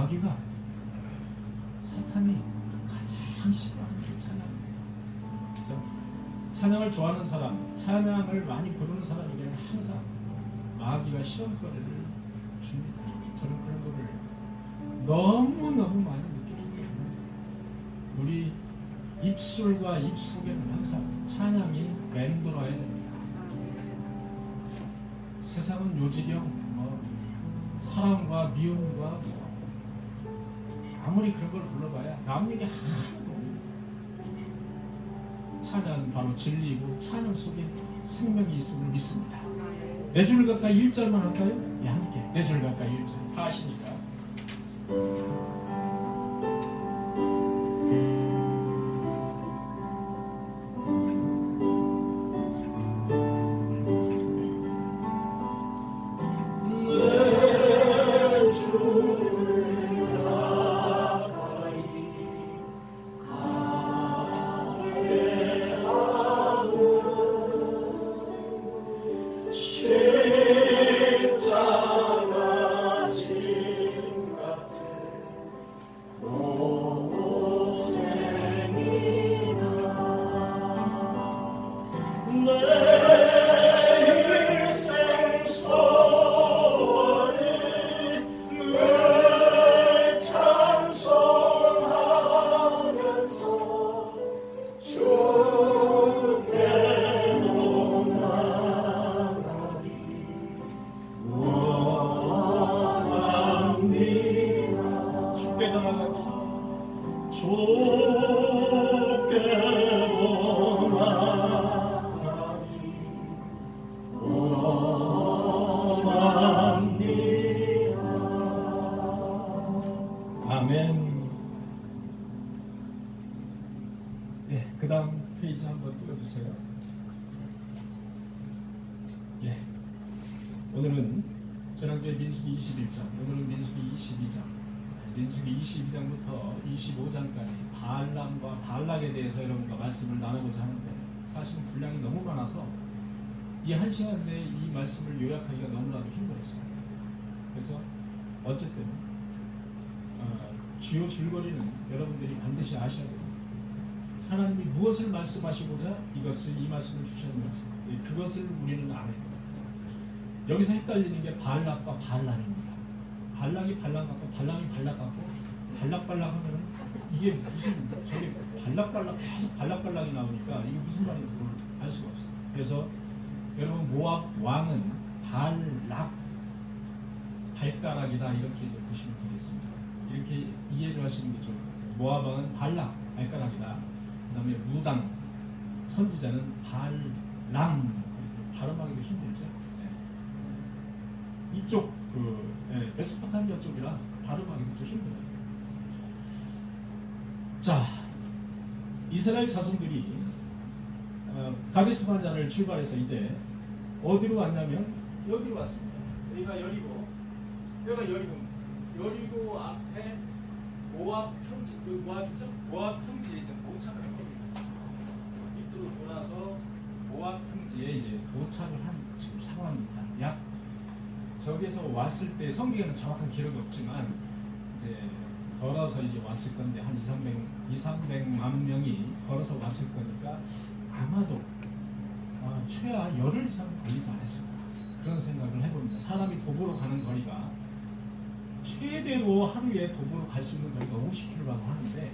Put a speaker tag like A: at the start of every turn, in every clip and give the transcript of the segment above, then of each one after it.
A: 마귀가 사탄이 가장 싫어하는 게 찬양입니다. 그래서 찬양을 좋아하는 사람, 찬양을 많이 부르는 사람에게는 항상 마귀가 시험거리를 줍니다. 저는 그런 거를 너무너무 많이 느끼기 때문에 우리 입술과 입 속에는 항상 찬양이 맴돌아야 됩니다. 세상은 요지경 사랑과 미움과 아무리 그런 걸 불러봐야 남 얘기 하나도 없는 찬양 바로 진리이고 찬양 속에 생명이 있음을 믿습니다. 네 줄 가까이 1절만 할까요? 예, 함께 네 줄 가까이 1절 다 하시니까 아멘. 네, 그 다음 페이지 한번 띄워주세요. 예, 오늘은 지난주에 민수기 21장, 오늘은 민수기 22장, 민수기 22장부터 25장까지 바알람과 발락에 대해서 여러분과 말씀을 나누고자 하는데 사실 분량이 너무 많아서 이 한 시간 내에 이 말씀을 요약하기가 너무나도 힘들었어요. 그래서 어쨌든 주요 줄거리는 여러분들이 반드시 아셔야 됩니다. 하나님이 무엇을 말씀하시고자 이 말씀을 주셨는지 그것을 우리는 알아야 됩니다. 여기서 헷갈리는 게 발락과 발람입니다. 발락이 발락 같고 발람이 발락 같고 발락발락 하면은 이게 무슨 저게 발락발락 계속 발락발락이 나오니까 이게 무슨 말인지 알 수가 없어요. 그래서 여러분 모압 왕은 발락 발가락이다 이렇게 보시면 되겠습니다. 이렇게 이해를 하시는 게 좋을 거예요. 모압 왕은 발락 발가락이다. 그 다음에 무당 선지자는 발람 발음하기도 힘들죠. 네. 이쪽 메소포타미아 쪽이라 발음하기도 좀 힘들어요. 자, 이스라엘 자손들이 가데스 바네아를 출발해서 이제 어디로 왔냐면 여기로 왔습니다. 여기가 여리고 앞에 모압 평지, 모압이죠? 모압 평지에 이제 도착을 한 겁니다. 이쪽으로 돌아서 모압 평지에 이제 도착을 한 지금 상황입니다. 약 저기에서 왔을 때 성경에는 정확한 기록이 없지만 이제 걸어서 이제 왔을 건데 한 200~300만 명이 걸어서 왔을 거니까 아마도 최하 열흘 이상 걸리지 않았을까 그런 생각을 해봅니다. 사람이 도보로 가는 거리가 최대로 하루에 도보로 갈 수 있는 거리가 50km라고 하는데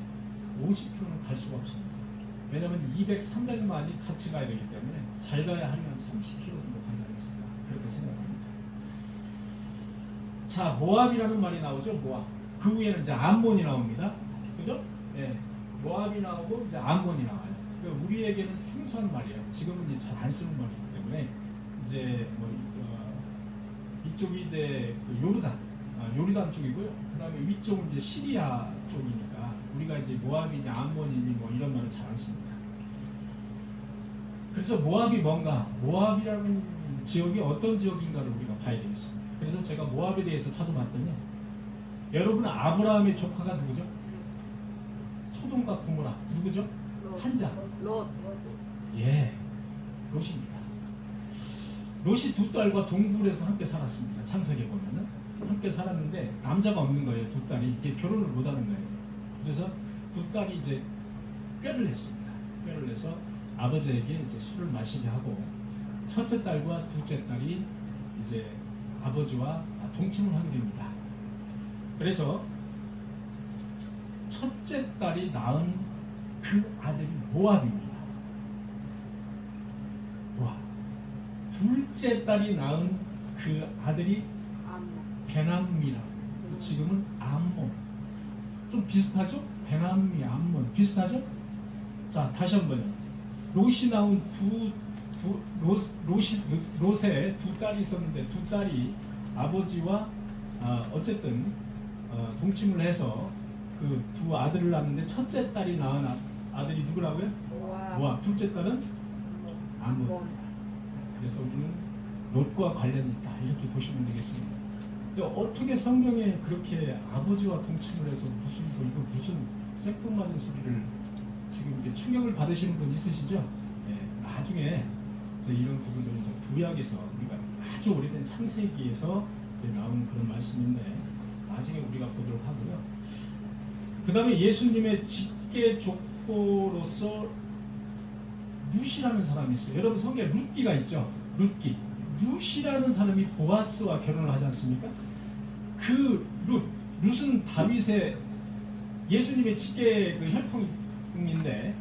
A: 50km는 갈 수가 없습니다. 왜냐하면 200~300만이 같이 가야 되기 때문에 잘 가야 하루에 한 30km 정도 가지 않겠습니까? 그렇게 생각합니다. 자, 모압이라는 말이 나오죠. 모압. 그 위에는 이제 암몬이 나옵니다. 그죠? 예. 모압이 나오고 이제 암몬이 나와요. 그러니까 우리에게는 생소한 말이에요. 지금은 이제 잘 안 쓰는 말이기 때문에 이제 이쪽이 이제 요르단 쪽이고요. 그다음에 위쪽은 이제 시리아 쪽이니까 우리가 이제 모압이니 암몬이니 이런 말을 잘 안 씁니다. 그래서 모압이 뭔가, 모압이라는 지역이 어떤 지역인가를 우리가 봐야 되겠습니다. 그래서 제가 모압에 대해서 찾아봤더니 여러분 아브라함의 조카가 누구죠? 소돔과 고모라 누구죠? 한자. 롯. 예, 롯입니다. 롯이 두 딸과 동굴에서 함께 살았습니다. 창세기에 보면은 함께 살았는데 남자가 없는 거예요. 두 딸이 이게 결혼을 못하는 거예요. 그래서 두 딸이 이제 꾀를 냈습니다. 꾀를 내서 아버지에게 이제 술을 마시게 하고 첫째 딸과 둘째 딸이 이제 아버지와 동침을 하게 됩니다. 그래서 첫째 딸이 낳은 그 아들이 모압입니다. 모압. 둘째 딸이 낳은 그 아들이 베남미라. 지금은 암몬. 좀 비슷하죠? 베남미, 암몬 비슷하죠? 자, 다시 한번요. 롯이 낳은 롯에 두 딸이 있었는데 두 딸이 아버지와 어쨌든 동침을 해서 그 두 아들을 낳았는데 첫째 딸이 낳은 아들이 누구라고요? 모압. 둘째 딸은 암몬. 그래서 우리는 롯과 관련이 있다 이렇게 보시면 되겠습니다. 어떻게 성경에 그렇게 아버지와 동침을 해서 이거 무슨 생뚱맞은 소리를 지금 이렇게 충격을 받으시는 분 있으시죠? 네, 나중에 이제 이런 부분들은 이제 구약에서 우리가 아주 오래된 창세기에서 이제 나온 그런 말씀인데 나중에 우리가 보도록 하고요. 그 다음에 예수님의 직계 족보로서 룻이라는 사람이 있어요. 여러분 성경에 룻기가 있죠. 룻이라는 사람이 보아스와 결혼을 하지 않습니까? 그 룻은 다윗의 예수님의 직계 그 혈통인데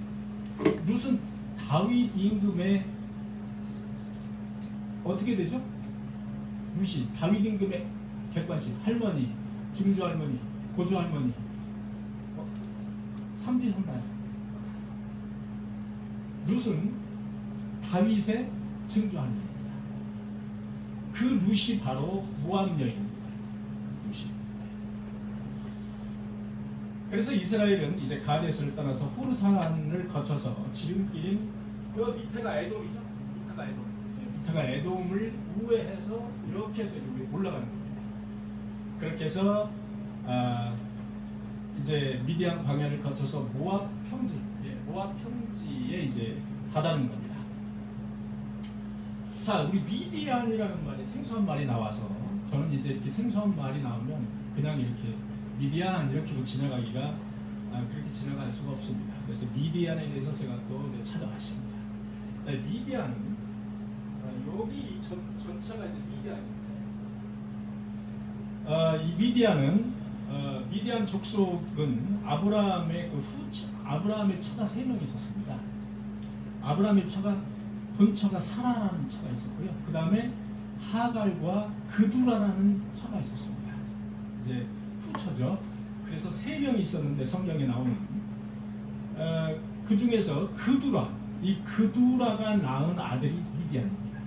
A: 룻은 다윗 임금의 어떻게 되죠? 룻이 다윗 임금의 객관식 할머니, 증조 할머니, 고조 할머니, 삼지선다요. 룻은 다윗의 증조 할머니. 그 룻이 바로 모압 여인입니다. 룻이. 그래서 이스라엘은 이제 가데스를 떠나서 호르산을 거쳐서 지름길인 그 밑에가 에돔이죠. 밑에가 에돔을 우회해서 이렇게 해서 여기 올라가는 겁니다. 그렇게 해서 이제 미디안 광야를 거쳐서 모압 평지에 이제 다다른 겁니다. 자, 우리 미디안이라는 말이 생소한 말이 나와서 저는 이제 이렇게 생소한 말이 나오면 그냥 이렇게 미디안 이렇게 지나가기가 그렇게 지나갈 수가 없습니다. 그래서 미디안에 대해서 제가 또 찾아봤습니다. 미디안은 여기 전체가 이제 미디안입니다. 이 미디안은 미디안 족속은 아브라함의 아브라함의 처가 3명이 있었습니다. 아브라함의 처가 본처가 사라라는 처가 있었고요. 그 다음에 하갈과 그두라라는 처가 있었습니다. 이제 후처죠. 그래서 3명이 있었는데 성경에 나오는 그 중에서 이 그두라가 낳은 아들이 미디안입니다.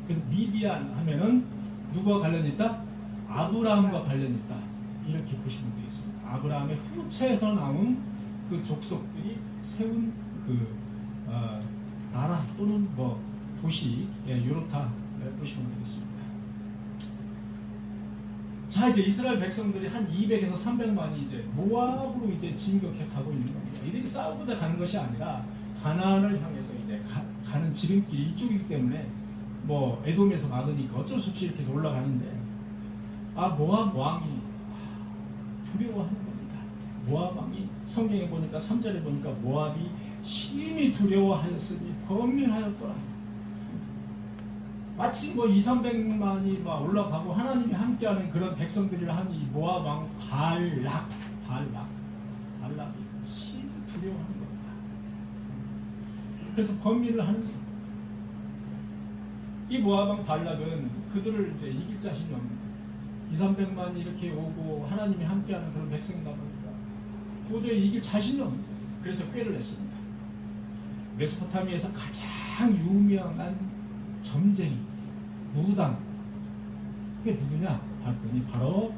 A: 그래서 미디안 하면은 누구와 관련이 있다? 아브라함과 관련이 있다. 이렇게 보시면 되겠습니다. 아브라함의 후처에서 나온 그 족속들이 세운 그 나라 또는 뭐 도시, 요렇다 보시면 되겠습니다. 자, 이제 이스라엘 백성들이 한 200에서 300만이 이제 모압으로 이제 진격해 가고 있는 겁니다. 이들이 싸우고자 가는 것이 아니라 가나안을 향해서 이제 가는 지름길이 이쪽이기 때문에 뭐 에돔에서 막으니까 어쩔 수 없이 이렇게 해서 올라가는데 모압 왕이 두려워하는 겁니다. 모압 왕이 성경에 보니까 3절에 보니까 모압이 심히 두려워하였으니 범민하였더라. 마치 뭐 200~300만이 막 올라가고 하나님이 함께하는 그런 백성들이라 하니 모압 왕 발락이 심히 두려워하는 겁니다. 그래서 범민을 하는 겁니다. 이 모압 왕 발락은 그들을 이제 이길 자신이 없는 200~300만이 이렇게 오고 하나님이 함께하는 그런 백성이다 보니까 도저히 이길 자신이 없는 거예요. 그래서 꾀를 냈습니다. 메소포타미아에서 가장 유명한 점쟁이 무당, 그게 누구냐 봤더니 바로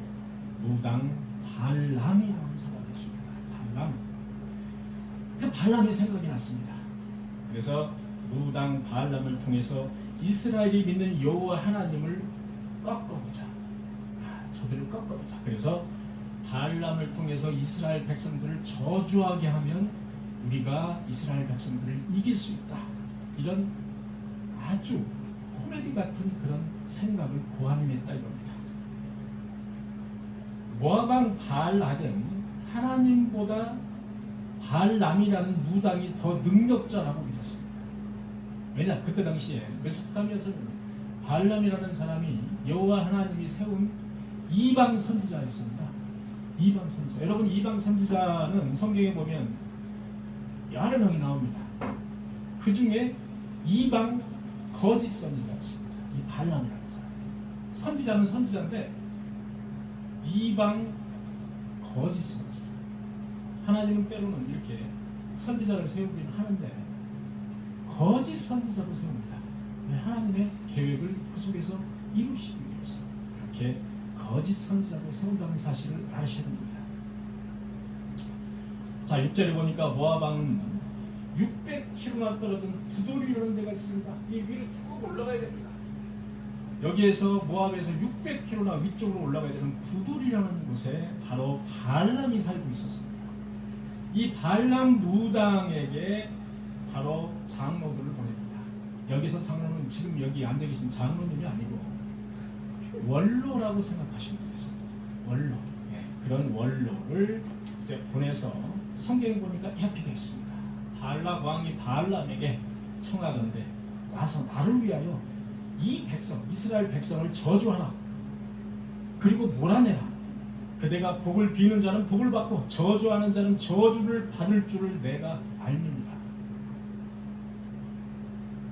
A: 무당 발람이라는 사람이었습니다. 발람. 그 발람의 생각이 났습니다. 그래서 무당 발람을 통해서 이스라엘이 믿는 여호와 하나님을 꺾어보자. 저들을 꺾어보자. 그래서 발람을 통해서 이스라엘 백성들을 저주하게 하면 우리가 이스라엘 백성들을 이길 수 있다. 이런 아주 코미디 같은 그런 생각을 고하님 했다 이겁니다. 모압 왕 발락은 하나님보다 발람이라는 무당이 더 능력자라고 믿었습니다. 왜냐? 그때 당시에 메소포타미아에서는 발람이라는 사람이 여호와 하나님이 세운 이방 선지자였습니다. 이방 선지자. 여러분, 이방 선지자는 성경에 보면 여러 명이 나옵니다. 그 중에 이방 거짓 선지자였습니다. 이 발람이라는 사람. 선지자는 선지자인데 이방 거짓 선지자. 하나님은 때로는 이렇게 선지자를 세우긴 하는데 거짓 선지자로 세웁니다. 하나님의 계획을 그 속에서 이루시기 위해서 그렇게 거짓 선지자로 세운다는 사실을 아셔야 됩니다. 자, 6절에 보니까 모압 왕은 600km나 떨어진 부돌이라는 데가 있습니다. 이 위로 쭉 올라가야 됩니다. 여기에서 모압에서 600km나 위쪽으로 올라가야 되는 부돌이라는 곳에 바로 발람이 살고 있었습니다. 이 발람 무당에게 바로 장로들을 보냅니다. 여기서 장로는 지금 여기 앉아 계신 장로님이 아니고 원로라고 생각하시면 되겠습니다. 원로. 그런 원로를 이제 보내서 성경에 보니까 이렇게 되어 있습니다. 발락 왕이 발람에게 청하건대 와서 나를 위하여 이 백성 이스라엘 백성을 저주하라. 그리고 몰아내라. 그대가 복을 비는 자는 복을 받고 저주하는 자는 저주를 받을 줄을 내가 알미니라.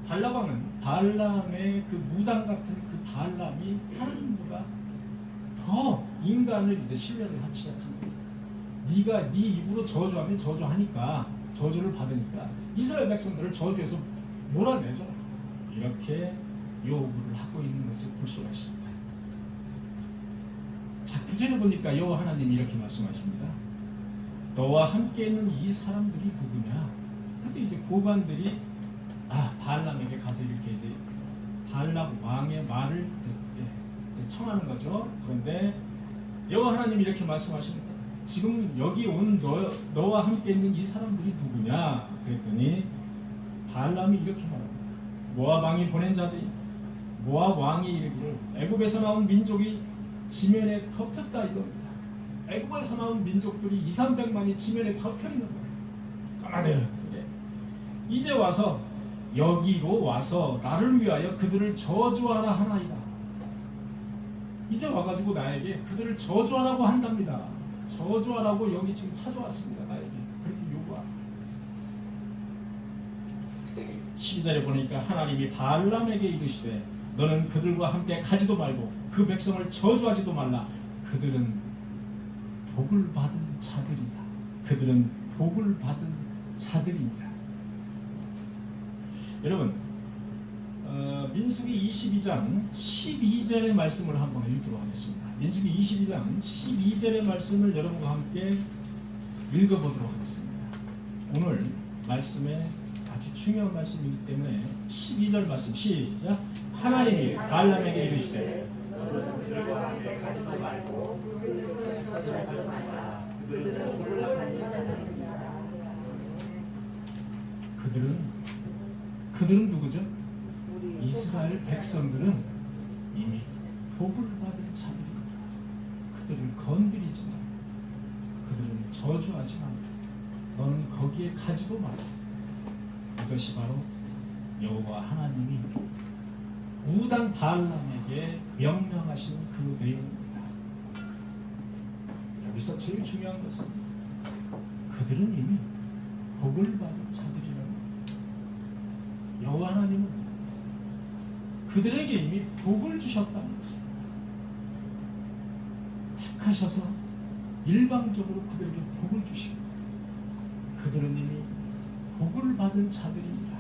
A: 발락 왕은 발람의 그 무당 같은 그 발람이 하나님보다 더 인간을 이제 신뢰를 하기 시작합니다. 네가 네 입으로 저주하면 저주하니까 저주를 받으니까 이스라엘 백성들을 저주해서 몰아내줘. 이렇게 요구를 하고 있는 것을 볼 수가 있습니다. 자, 9절에 보니까 여호와 하나님이 이렇게 말씀하십니다. 너와 함께 있는 이 사람들이 누구냐? 근데 이제 고관들이 발람에게 가서 이렇게 이제 발람 왕의 말을 청하는 거죠. 그런데 여호와 하나님이 이렇게 말씀하십니다. 지금 여기 온 너와 함께 있는 이 사람들이 누구냐? 그랬더니 발람이 이렇게 말합니다. 모압 왕이 보낸 자들이 모압 왕이 이르기를 애굽에서 나온 민족이 지면에 덮였다 이겁니다. 애굽에서 나온 민족들이 200~300만이 지면에 덮여 있는 거예요. 까마득하게. 이제 와서 여기로 와서 나를 위하여 그들을 저주하라 하나이다. 이제 와가지고 나에게 그들을 저주하라고 한답니다. 저주하라고 여기 지금 찾아왔습니다. 나에게 그렇게 요구합니다. 12절에 보니까 하나님이 발람에게 이르시되 너는 그들과 함께 가지도 말고 그 백성을 저주하지도 말라. 그들은 복을 받은 자들이다. 그들은 복을 받은 자들입니다. 여러분, 민수기 22장 12절의 말씀을 한번 읽도록 하겠습니다. 민수기 22장 12절의 말씀을 여러분과 함께 읽어보도록 하겠습니다. 오늘 말씀에 아주 중요한 말씀이기 때문에 12절 말씀 시작. 하나님이 발람에게 이르시되 그들과 함께 가지도 말고 그들을 저주하지도 말라. 그들은 복을 받는 자들입니다. 그들은 누구죠? 이스라엘 백성들은 이미 복을 받은 자들입니다. 그들을 건드리지 마. 그들은 저주하지 마. 너는 거기에 가지도 마라. 이것이 바로 여호와 하나님이 무당 발람에게 명령하신 그 내용입니다. 여기서 제일 중요한 것은 그들은 이미 복을 받은 자들이라는 여호와 하나님은 그들에게 이미 복을 주셨다는 것입니다. 택하셔서 일방적으로 그들에게 복을 주시고 그들은 이미 복을 받은 자들입니다.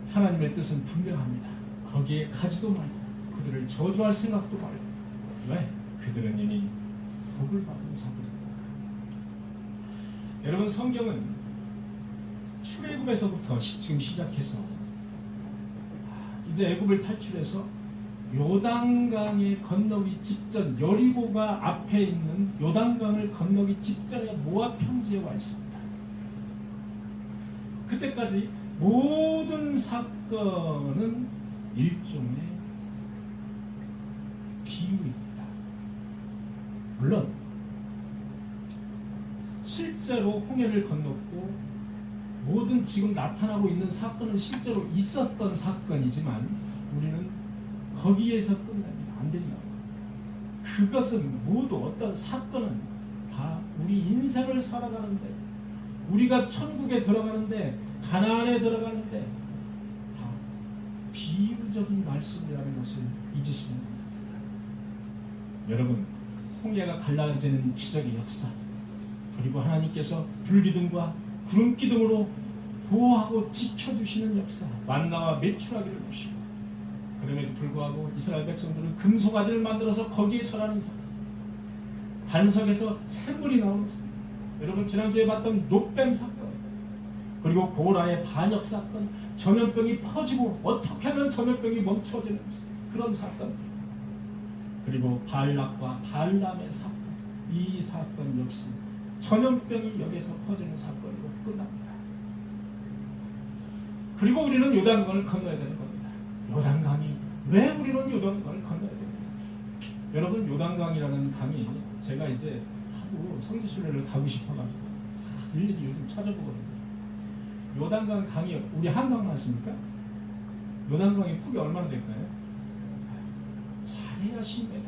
A: 하나님의 뜻은 분명합니다. 거기에 가지도 말고 그들을 저주할 생각도 말고. 왜? 그들은 이미 복을 받은 자들입니다. 여러분, 성경은 출애굽에서부터 지금 시작해서 이제 애굽을 탈출해서 요단강에 건너기 직전, 여리고가 앞에 있는 요단강을 건너기 직전에 모압 평지에 와 있습니다. 그때까지 모든 사건은 일종의 비유입니다. 물론 실제로 홍해를 건넜고 모든 지금 나타나고 있는 사건은 실제로 있었던 사건이지만 우리는 거기에서 끝나면 안 된다. 그것은 모두 어떤 사건은 다 우리 인생을 살아가는데, 우리가 천국에 들어가는데, 가나안에 들어가는데 다 비유적인 말씀이라는 것을 잊으시면 됩니다. 여러분, 홍해가 갈라지는 기적의 역사, 그리고 하나님께서 불기둥과 구름기둥으로 보호하고 지켜주시는 역사, 만나와 메추라기를 주시고, 그럼에도 불구하고 이스라엘 백성들은 금송아지를 만들어서 거기에 절하는 사건, 반석에서 샘물이 나오는 사건, 여러분 지난주에 봤던 노뱀 사건, 그리고 고라의 반역 사건, 전염병이 퍼지고 어떻게 하면 전염병이 멈춰지는지 그런 사건, 그리고 발락과 발람의 사건, 이 사건 역시 전염병이 여기에서 퍼지는 사건으로 끝납니다. 그리고 우리는 요단강을 건너야 되는 겁니다. 요단강이 왜 우리는 요단강을 건너야 됩니까? 여러분, 요단강이라는 강이 제가 이제 하도 성지순례를 가고 싶어가지고 일일이 요즘 찾아보거든요. 요단강 강이 우리 한강 맞습니까? 요단강의 폭이 얼마나 될까요? 잘해야 10m.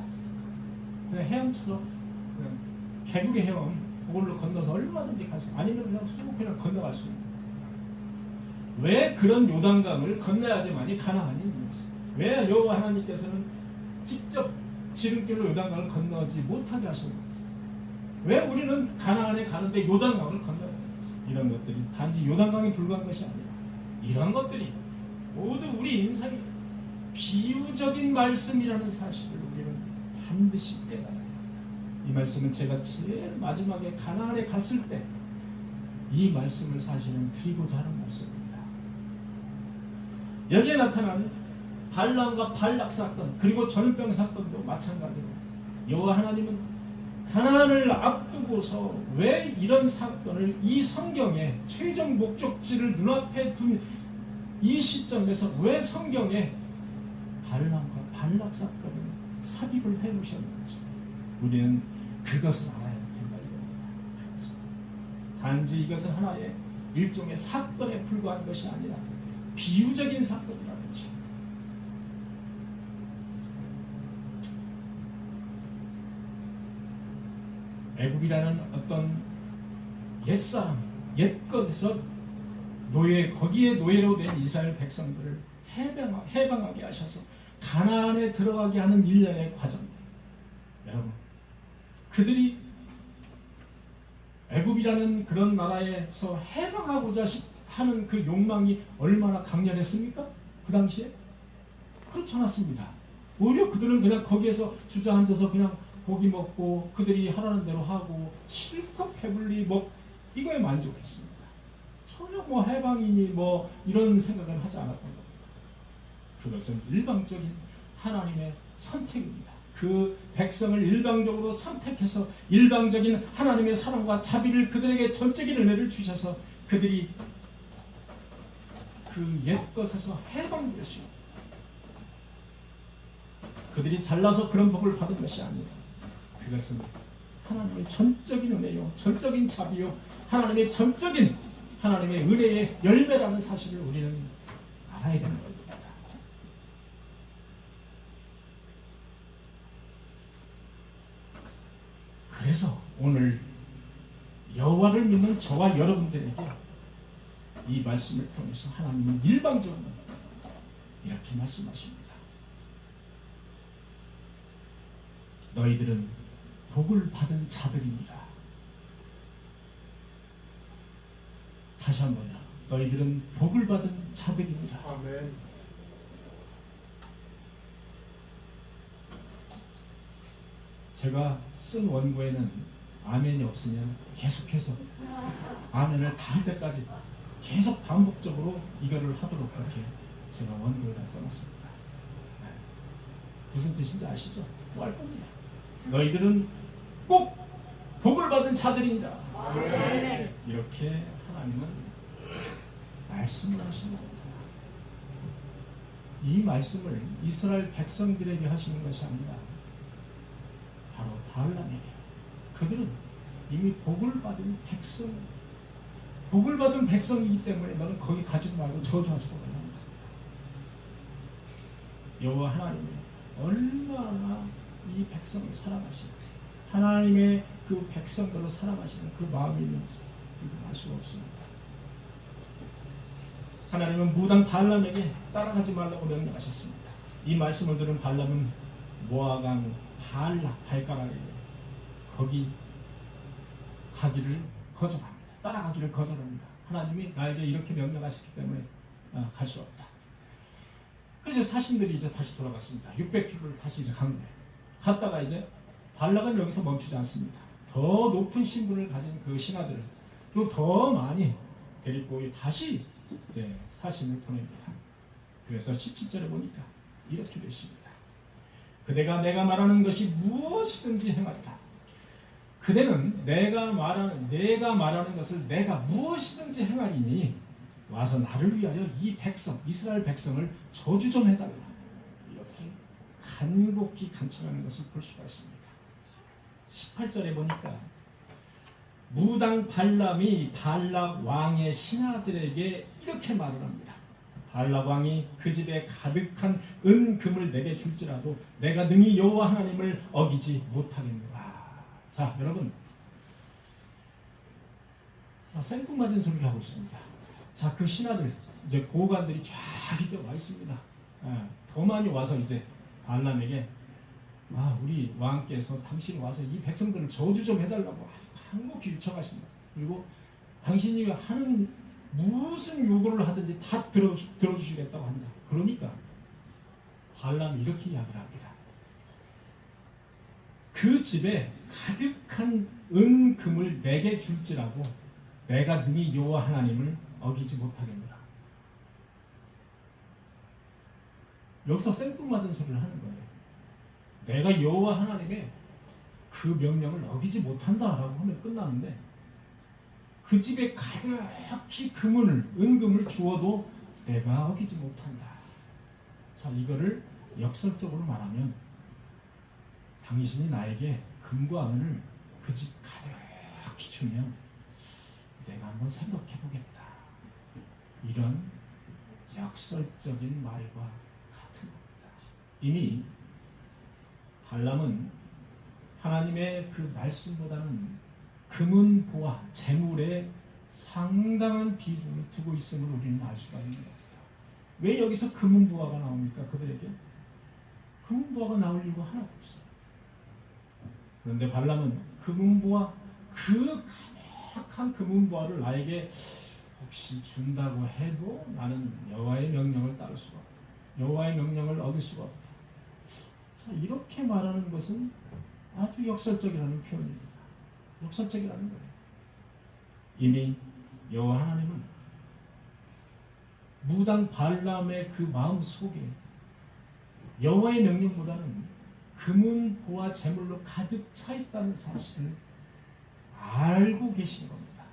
A: 그냥 헤엄쳐서 그냥 개구리 헤엄 그걸로 건너서 얼마든지 갈 수, 아니면 그냥 쑥 그냥 건너갈 수 있는. 왜 그런 요단강을 건너야지만이 가나안이 있는지, 왜 여호와 하나님께서는 직접 지름길로 요단강을 건너지 못하게 하시는지, 왜 우리는 가나안에 가는데 요단강을 건너야 되는지, 이런 것들이 단지 요단강에 불과한 것이 아니라 이런 것들이 모두 우리 인생의 비유적인 말씀이라는 사실을 우리는 반드시 깨달아야 합니다. 이 말씀은 제가 제일 마지막에 가나안에 갔을 때 이 말씀을 사실은 드리고자 하는 말씀입니다. 여기에 나타난 발람과 발락 사건, 그리고 전염병 사건도 마찬가지로 여호와 하나님은 가나안을 앞두고서 왜 이런 사건을 이 성경의 최종 목적지를 눈앞에 둔 이 시점에서 왜 성경에 발람과 발락 사건을 삽입을 해놓으셨는지 우리는 그것을 알아야 된다 이겁니다. 단지 이것은 하나의 일종의 사건에 불과한 것이 아니라 비유적인 사건이라는 것입니다. 애굽이라는 어떤 옛사람, 옛것에서 거기에 노예로 된 이스라엘 백성들을 해방하게 하셔서 가나안에 들어가게 하는 일련의 과정. 여러분, 그들이 애굽이라는 그런 나라에서 해방하고자 하는 그 욕망이 얼마나 강렬했습니까? 그 당시에? 그렇지 않았습니다. 오히려 그들은 그냥 거기에서 주저앉아서 그냥 고기 먹고 그들이 하라는 대로 하고 실컷 배불리 이거에 만족했습니다. 전혀 해방이니 이런 생각을 하지 않았던 겁니다. 그것은 일방적인 하나님의 선택입니다. 그 백성을 일방적으로 선택해서 일방적인 하나님의 사랑과 자비를 그들에게 전적인 은혜를 주셔서 그들이 그 옛것에서 해방될 수 있는, 그들이 잘나서 그런 복을 받은 것이 아니라 그것은 하나님의 전적인 은혜요, 전적인 자비요, 하나님의 전적인 하나님의 은혜의 열매라는 사실을 우리는 알아야 되는 겁니다. 그래서 오늘 여호와를 믿는 저와 여러분들에게 이 말씀을 통해서 하나님은 일방적으로 이렇게 말씀하십니다. 너희들은 복을 받은 자들이니라. 다시 한번요. 너희들은 복을 받은 자들이니라.
B: 아멘.
A: 제가 쓴 원고에는 아멘이 없으면 계속해서 아멘을 다 할 때까지 계속 반복적으로 이거를 하도록 그렇게 제가 원고에다 써놨습니다. 무슨 뜻인지 아시죠? 뭐 할 겁니다. 너희들은 꼭 복을 받은 자들이니라. 이렇게 하나님은 말씀을 하시는 겁니다. 이 말씀을 이스라엘 백성들에게 하시는 것이 아니라 바로 발람에게. 그들은 이미 복을 받은 백성, 복을 받은 백성이기 때문에 너는 거기 가지도 말고 저주하지도 말라. 여호와 하나님이 얼마나 이 백성을 사랑하시는, 하나님의 그 백성들을 사랑하시는 그 마음이 있는지 알 수가 없습니다. 하나님은 무당 발람에게 따라가지 말라고 명령하셨습니다. 이 말씀을 들은 발람은 모아강 발가락에 거기 가기를 거절합니다. 따라가기를 거절합니다. 하나님이 나에게 이렇게 명령하셨기 때문에 갈 수 없다. 그래서 사신들이 이제 다시 돌아갔습니다. 600km를 다시 이제 간 거예요. 갔다가 이제 발락은 여기서 멈추지 않습니다. 더 높은 신분을 가진 그 신하들을 또 더 많이 데리고 다시 이제 사신을 보냅니다. 그래서 17절에 보니까 이렇게 되십니다. 그대가 내가 말하는 것이 무엇이든지 행하리라. 그대는 내가 말하는 것을 내가 무엇이든지 행하리니 와서 나를 위하여 이 백성, 이스라엘 백성을 저주 좀 해달라. 이렇게 간곡히 간청하는 것을 볼 수가 있습니다. 18절에 보니까 무당 발람이 발락 왕의 신하들에게 이렇게 말을 합니다. 발락 왕이 그 집에 가득한 은금을 내게 줄지라도 내가 능히 여호와 하나님을 어기지 못하겠노라. 자, 여러분, 생뚱맞은 소리를 하고 있습니다. 자, 그 신하들, 이제 고관들이 쫙 이제 와 있습니다. 더 많이 와서 이제 발람에게 우리 왕께서 당신이 와서 이 백성들을 저주 좀 해달라고 한곡히 요청하신다. 그리고 당신이 하는 무슨 요구를 하든지 다 들어주시겠다고 한다. 그러니까 발람이 이렇게 이야기를 합니다. 그 집에 가득한 은금을 내게 줄지라도 내가 능히 여호와 하나님을 어기지 못하겠노라. 여기서 생뚱맞은 소리를 하는 거예요. 내가 여호와 하나님의 그 명령을 어기지 못한다라고 하면 끝나는데 그 집에 가득히 은금을 주어도 내가 어기지 못한다. 자, 이거를 역설적으로 말하면 당신이 나에게 금과 은을 그 집 가득히 주면 내가 한번 생각해 보겠다. 이런 역설적인 말과 같은 겁니다. 이미 발람은 하나님의 그 말씀보다는 금은 보화, 재물에 상당한 비중을 두고 있음을 우리는 알 수가 있는 겁니다. 왜 여기서 금은 보화가 나옵니까? 그들에게 금은 보화가 나올 이유가 하나도 없어요. 그런데 발람은 금은 보화, 그 가득한 금은 보화를 나에게 혹시 준다고 해도 나는 여호와의 명령을 따를 수가 없다. 여호와의 명령을 어길 수가 없다. 자, 이렇게 말하는 것은 아주 역설적이라는 표현입니다. 역설적이라는 거예요. 이미 여호와 하나님은 무당 발람의 그 마음 속에 여호와의 명령보다는 금은 보화 재물로 가득 차 있다는 사실을 알고 계신 겁니다.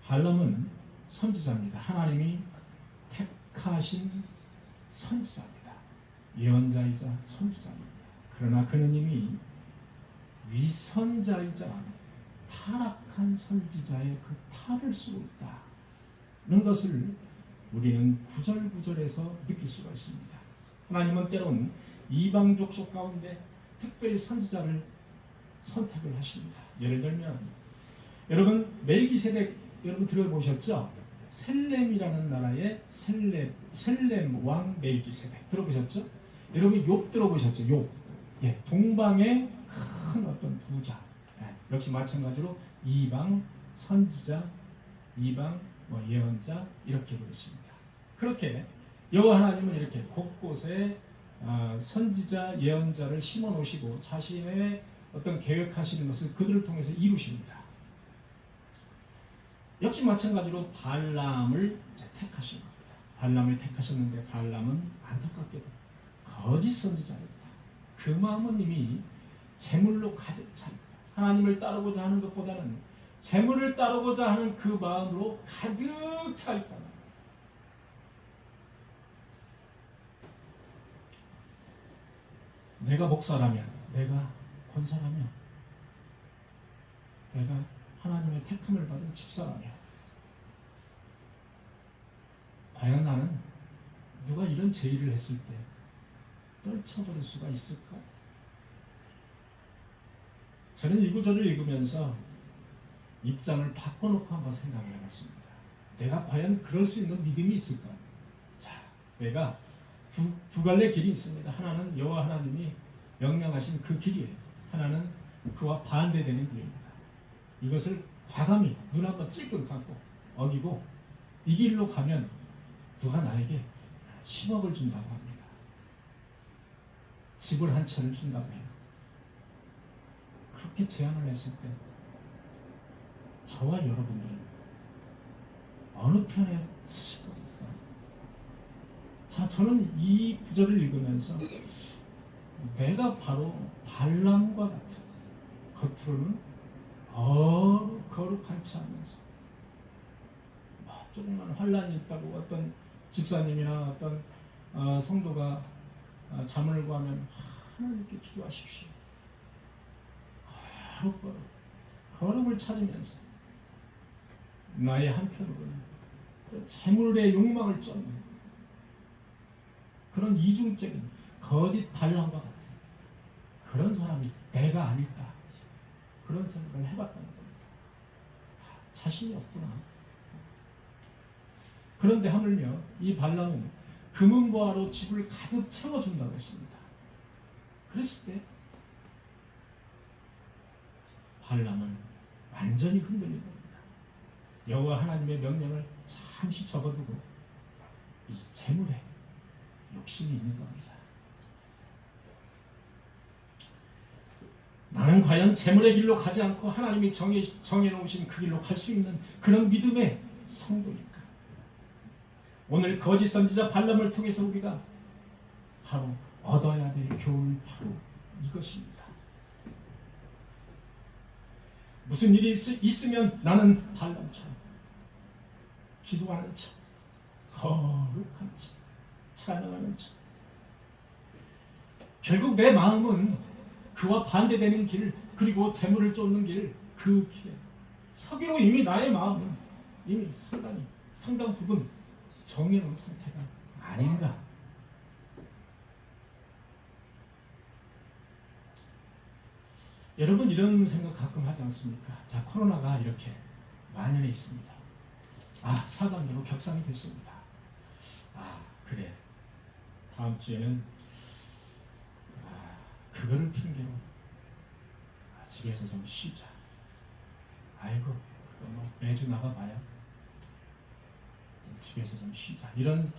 A: 발람은 선지자입니다. 하나님이 택하신 선지자입니다. 예언자이자 선지자입니다. 그러나 그는 이미 위선자이자 타락한 선지자의 그 탈을 쓰고 있다는 것을 우리는 구절구절에서 느낄 수가 있습니다. 하나님은 때론 이방 족속 가운데 특별히 선지자를 선택을 하십니다. 예를 들면 여러분 멜기세덱 여러분 들어보셨죠? 셀렘이라는 나라의 셀렘 왕 멜기세덱 들어보셨죠? 여러분 욥 들어보셨죠? 욥. 예, 동방의 큰 어떤 부자. 예, 역시 마찬가지로 이방 선지자, 이방 예언자 이렇게 그러십니다. 그렇게 여호와 하나님은 이렇게 곳곳에 선지자, 예언자를 심어 놓으시고 자신의 어떤 계획하시는 것을 그들을 통해서 이루십니다. 역시 마찬가지로 발람을 택하신 겁니다. 발람을 택하셨는데 발람은 안타깝게도 거짓 선지자입니다. 그 마음은 이미 재물로 가득 차 있다. 하나님을 따르고자 하는 것보다는 재물을 따르고자 하는 그 마음으로 가득 차 있다. 내가 목사라면, 내가 권사라면, 내가 하나님의 택함을 받은 집사라면, 과연 나는 누가 이런 제의를 했을 때 떨쳐버릴 수가 있을까? 저는 이 구절을 읽으면서 입장을 바꿔놓고 한번 생각을 해봤습니다. 내가 과연 그럴 수 있는 믿음이 있을까? 자, 내가 두 갈래 길이 있습니다. 하나는 여호와 하나님이 명령하신 그 길이에요. 하나는 그와 반대되는 길입니다. 이것을 과감히 눈 한번 찔끔 감고 어기고 이 길로 가면 누가 나에게 10억을 준다고 합니다. 집을 한 채를 준다고 해요. 그렇게 제안을 했을 때 저와 여러분들은 어느 편에 서실 겁니까? 자, 저는 이 구절을 읽으면서 내가 바로 발람과 같은, 겉으로는 거룩한 체 하면서 조금만 환란이 있다고 어떤 집사님이나 어떤 성도가 자문을 구하면 하나님께 기도하십시오. 거룩을 찾으면서 나의 한편으로는 재물의 욕망을 쫓는 그런 이중적인 거짓 발람과 같은 그런 사람이 내가 아닐까, 그런 생각을 해봤다는 겁니다. 자신이 없구나. 그런데 하물며 이 발람은 금은보화로 집을 가득 채워준다고 했습니다. 그랬을 때 발람은 완전히 흔들린 겁니다. 여호와 하나님의 명령을 잠시 접어두고 이 재물에 욕심이 있는 겁니다. 나는 과연 재물의 길로 가지 않고 하나님이 정해놓으신 그 길로 갈 수 있는 그런 믿음의 성도일까? 오늘 거짓 선지자 발람을 통해서 우리가 바로 얻어야 될 교훈, 바로 이것입니다. 무슨 일이 있으면 나는 발람처럼 기도하는 척, 거룩한 척, 찬양하는 척. 결국 내 마음은 그와 반대되는 길, 그리고 재물을 쫓는 길, 그 길에 서기로 이미 나의 마음은 이미 상당 부분 정해놓은 상태가 아닌가. 여러분 이런 생각 가끔 하지 않습니까? 자, 코로나가 이렇게 만연해 있습니다. 4단계로 격상이 됐습니다. 그래. 다음 주에는 그거를 핑계로 집에서 좀 쉬자. 아이고, 그거 뭐 매주 나가봐야 집에서 좀 쉬자. 이런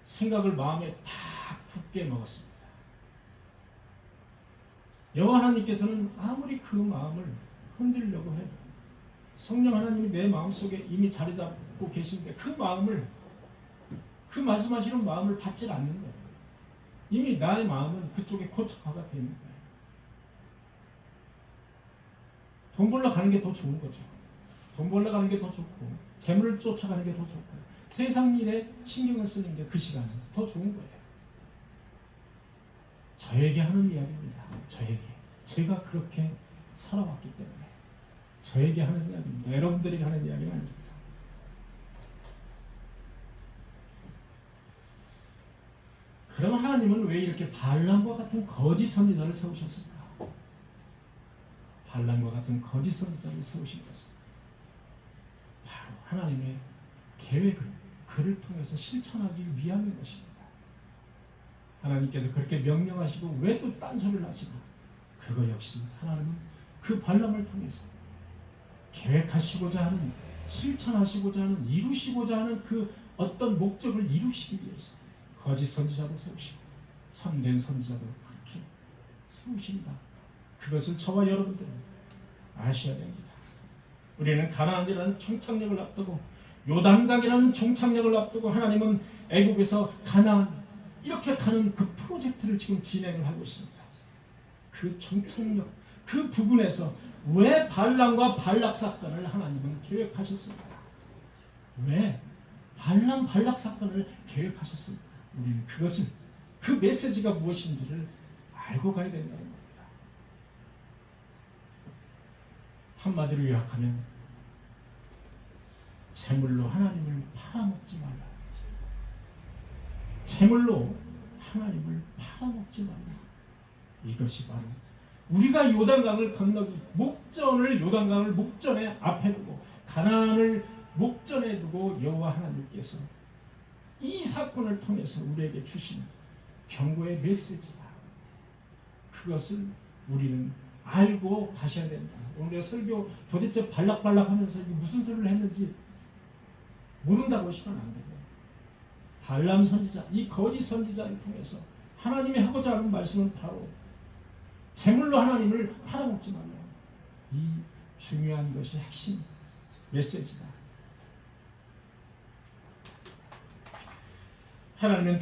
A: 생각을 마음에 딱 굳게 먹었습니다. 여호와 하나님께서는 아무리 그 마음을 흔들려고 해도 성령 하나님이 내 마음속에 이미 자리 잡고 계신데 그 마음을, 그 말씀하시는 마음을 받지 않는 거예요. 이미 나의 마음은 그쪽에 고착화가 되어 있는 거예요. 돈 벌러 가는 게 더 좋은 거죠. 돈 벌러 가는 게 더 좋고 재물을 쫓아가는 게 더 좋고 세상 일에 신경을 쓰는 게 그 시간은 더 좋은 거예요. 저에게 하는 이야기입니다. 저에게. 제가 그렇게 살아왔기 때문에 저에게 하는 이야기입니다. 여러분들에게 하는 이야기는 아닙니다. 그럼 하나님은 왜 이렇게 발람과 같은 거짓 선지자를 세우셨을까? 발람과 같은 거짓 선지자를 세우신 것은 바로 하나님의 계획을 그를 통해서 실천하기 위함인 것입니다. 하나님께서 그렇게 명령하시고 왜 또 딴소리를 하시나? 그거 역시 하나님은 그 발람을 통해서 계획하시고자 하는, 실천하시고자 하는, 이루시고자 하는 그 어떤 목적을 이루시기 위해서 거짓 선지자도 세우시고 참된 선지자도 그렇게 세우신다. 그것을 저와 여러분들은 아셔야 됩니다. 우리는 가나안이라는 종착역을 앞두고 요단강이라는 종착역을 앞두고 하나님은 애국에서 가나안 이렇게 가는 그 프로젝트를 지금 진행을 하고 있습니다. 그 종착역, 그 부분에서 왜 발람과 발락 사건을 하나님은 계획하셨습니까? 왜 발람 발락 사건을 계획하셨습니까? 우리는 그것을 그 메시지가 무엇인지를 알고 가야 된다는 겁니다. 한마디로 요약하면 재물로 하나님을 팔아먹지 말라. 재물로 하나님을 팔아먹지 말라. 이것이 바로 우리가 요단강을 건너기 요단강을 목전에 앞에 두고 가나안을 목전에 두고 여호와 하나님께서 이 사건을 통해서 우리에게 주신 경고의 메시지다. 그것을 우리는 알고 가셔야 된다. 오늘의 설교 도대체 발락발락하면서 무슨 소리를 했는지 모른다고 하시면 안 되고, 발람 선지자, 이 거짓 선지자를 통해서 하나님이 하고자 하는 말씀은 바로 재물로 하나님을 팔아먹지 말라. 이 중요한 것이 핵심 메시지다. 하나님은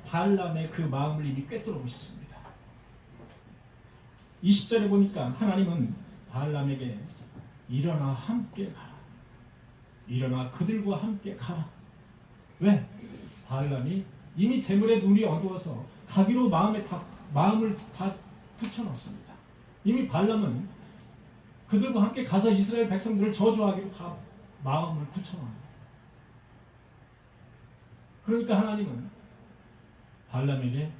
A: 발람의 그 마음을 이미 꿰뚫어 보셨습니다. 20절에 보니까 하나님은 발람에게 일어나 함께 가라. 일어나 그들과 함께 가라. 왜? 발람이 이미 재물에 눈이 어두워서 가기로 마음을 다 붙여놨습니다. 이미 발람은 그들과 함께 가서 이스라엘 백성들을 저주하기로 다 마음을 굳혀놨습니다. 그러니까 하나님은 발람에게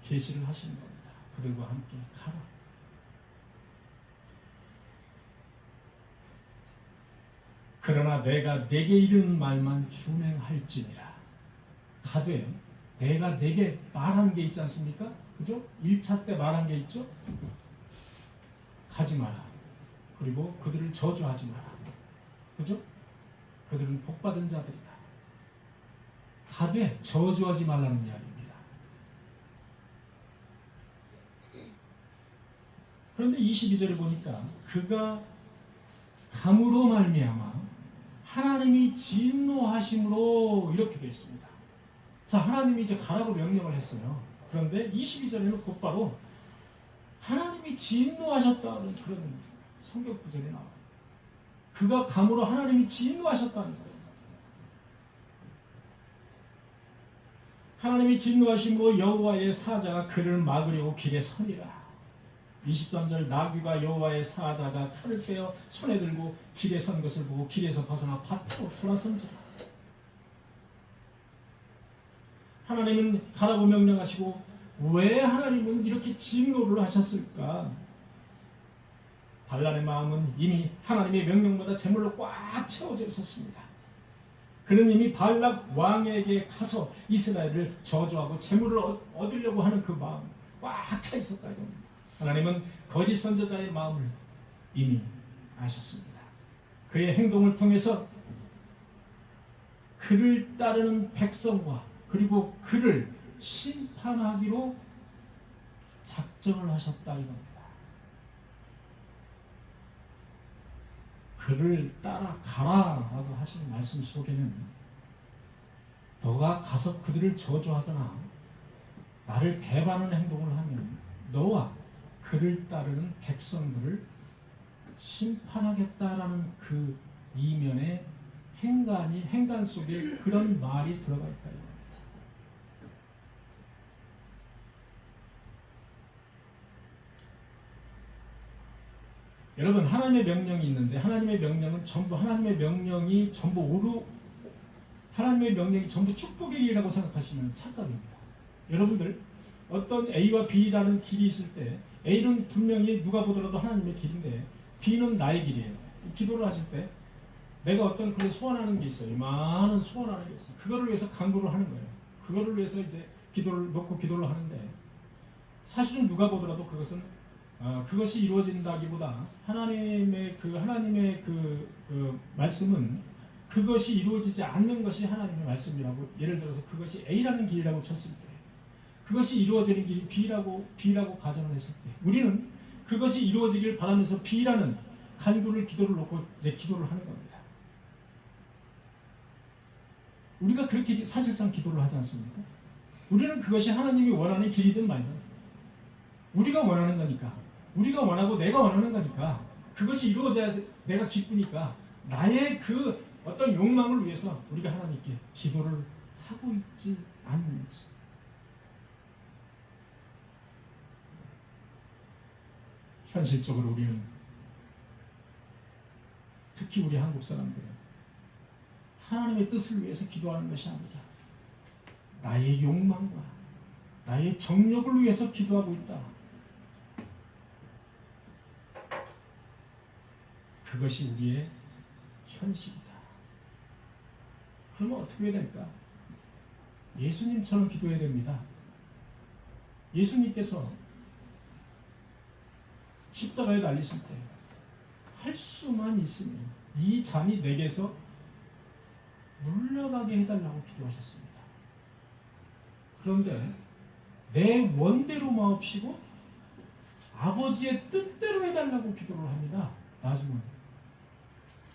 A: 계시를 하시는 겁니다. 그들과 함께 가라. 그러나 내가 내게 이른 말만 준행할지니라. 가되 내가 내게 말한 게 있지 않습니까? 그죠? 1차 때 말한 게 있죠? 가지 마라. 그리고 그들을 저주하지 마라. 그죠? 그들은 복받은 자들이다. 가되 저주하지 말라는 이야기입니다. 그런데 22절에 보니까 그가 감으로 말미암아 하나님이 진노하심으로 이렇게 되어 있습니다. 자, 하나님이 이제 가라고 명령을 했어요. 그런데 22절에는 곧바로 하나님이 진노하셨다는 그런 성경 구절이 나와요. 그가 감으로 하나님이 진노하셨다는 거예요. 하나님이 진노하심으로 여호와의 사자가 그를 막으려고 길에 서니라. 23절 나귀가 여호와의 사자가 칼을 빼어 손에 들고 길에 선 것을 보고 길에서 벗어나 밭으로 돌아선지라. 하나님은 가라고 명령하시고 왜 하나님은 이렇게 진노를 하셨을까? 발람의 마음은 이미 하나님의 명령보다 재물로 꽉 채워져 있었습니다. 그는 이미 발락 왕에게 가서 이스라엘을 저주하고 재물을 얻으려고 하는 그 마음 꽉 차 있었다 이겁니다. 하나님은 거짓 선지자의 마음을 이미 아셨습니다. 그의 행동을 통해서 그를 따르는 백성과 그리고 그를 심판하기로 작정을 하셨다 이겁니다. 그를 따라가라라고 하신 말씀 속에는 너가 가서 그들을 저주하거나 나를 배반하는 행동을 하면 너와 그를 따르는 백성들을 심판하겠다라는 그 이면의 행간 속에 그런 말이 들어가 있다. 여러분, 하나님의 명령이 있는데 하나님의 명령은 전부 하나님의 명령이 전부 축복이라고 생각하시면 착각입니다. 여러분들 어떤 A와 B라는 길이 있을 때 A는 분명히 누가 보더라도 하나님의 길인데 B는 나의 길이에요. 기도를 하실 때 내가 어떤 그걸 소원하는 게 있어요. 많은 소원하는 게 있어요. 그거를 위해서 간구를 하는 거예요. 그거를 위해서 이제 기도를 놓고 기도를 하는데 사실은 누가 보더라도 그것이 이루어진다기보다 하나님의 그 말씀은 그것이 이루어지지 않는 것이 하나님의 말씀이라고, 예를 들어서 그것이 A라는 길이라고 쳤을 때 그것이 이루어지는 길이 B라고 가정을 했을 때 우리는 그것이 이루어지길 바라면서 B라는 기도를 놓고 이제 기도를 하는 겁니다. 우리가 그렇게 사실상 기도를 하지 않습니까? 우리는 그것이 하나님이 원하는 길이든 말든 우리가 원하는 거니까 우리가 원하고 내가 원하는 거니까 그것이 이루어져야 내가 기쁘니까 나의 그 어떤 욕망을 위해서 우리가 하나님께 기도를 하고 있지 않는지. 현실적으로 우리는 특히 우리 한국 사람들은 하나님의 뜻을 위해서 기도하는 것이 아니라 나의 욕망과 나의 정욕을 위해서 기도하고 있다. 그것이 우리의 현실이다. 그러면 어떻게 해야 될까? 예수님처럼 기도해야 됩니다. 예수님께서 십자가에 달리실 때 할 수만 있으면 이 잔이 내게서 물러가게 해달라고 기도하셨습니다. 그런데 내 원대로 마옵시고 아버지의 뜻대로 해달라고 기도를 합니다. 나중은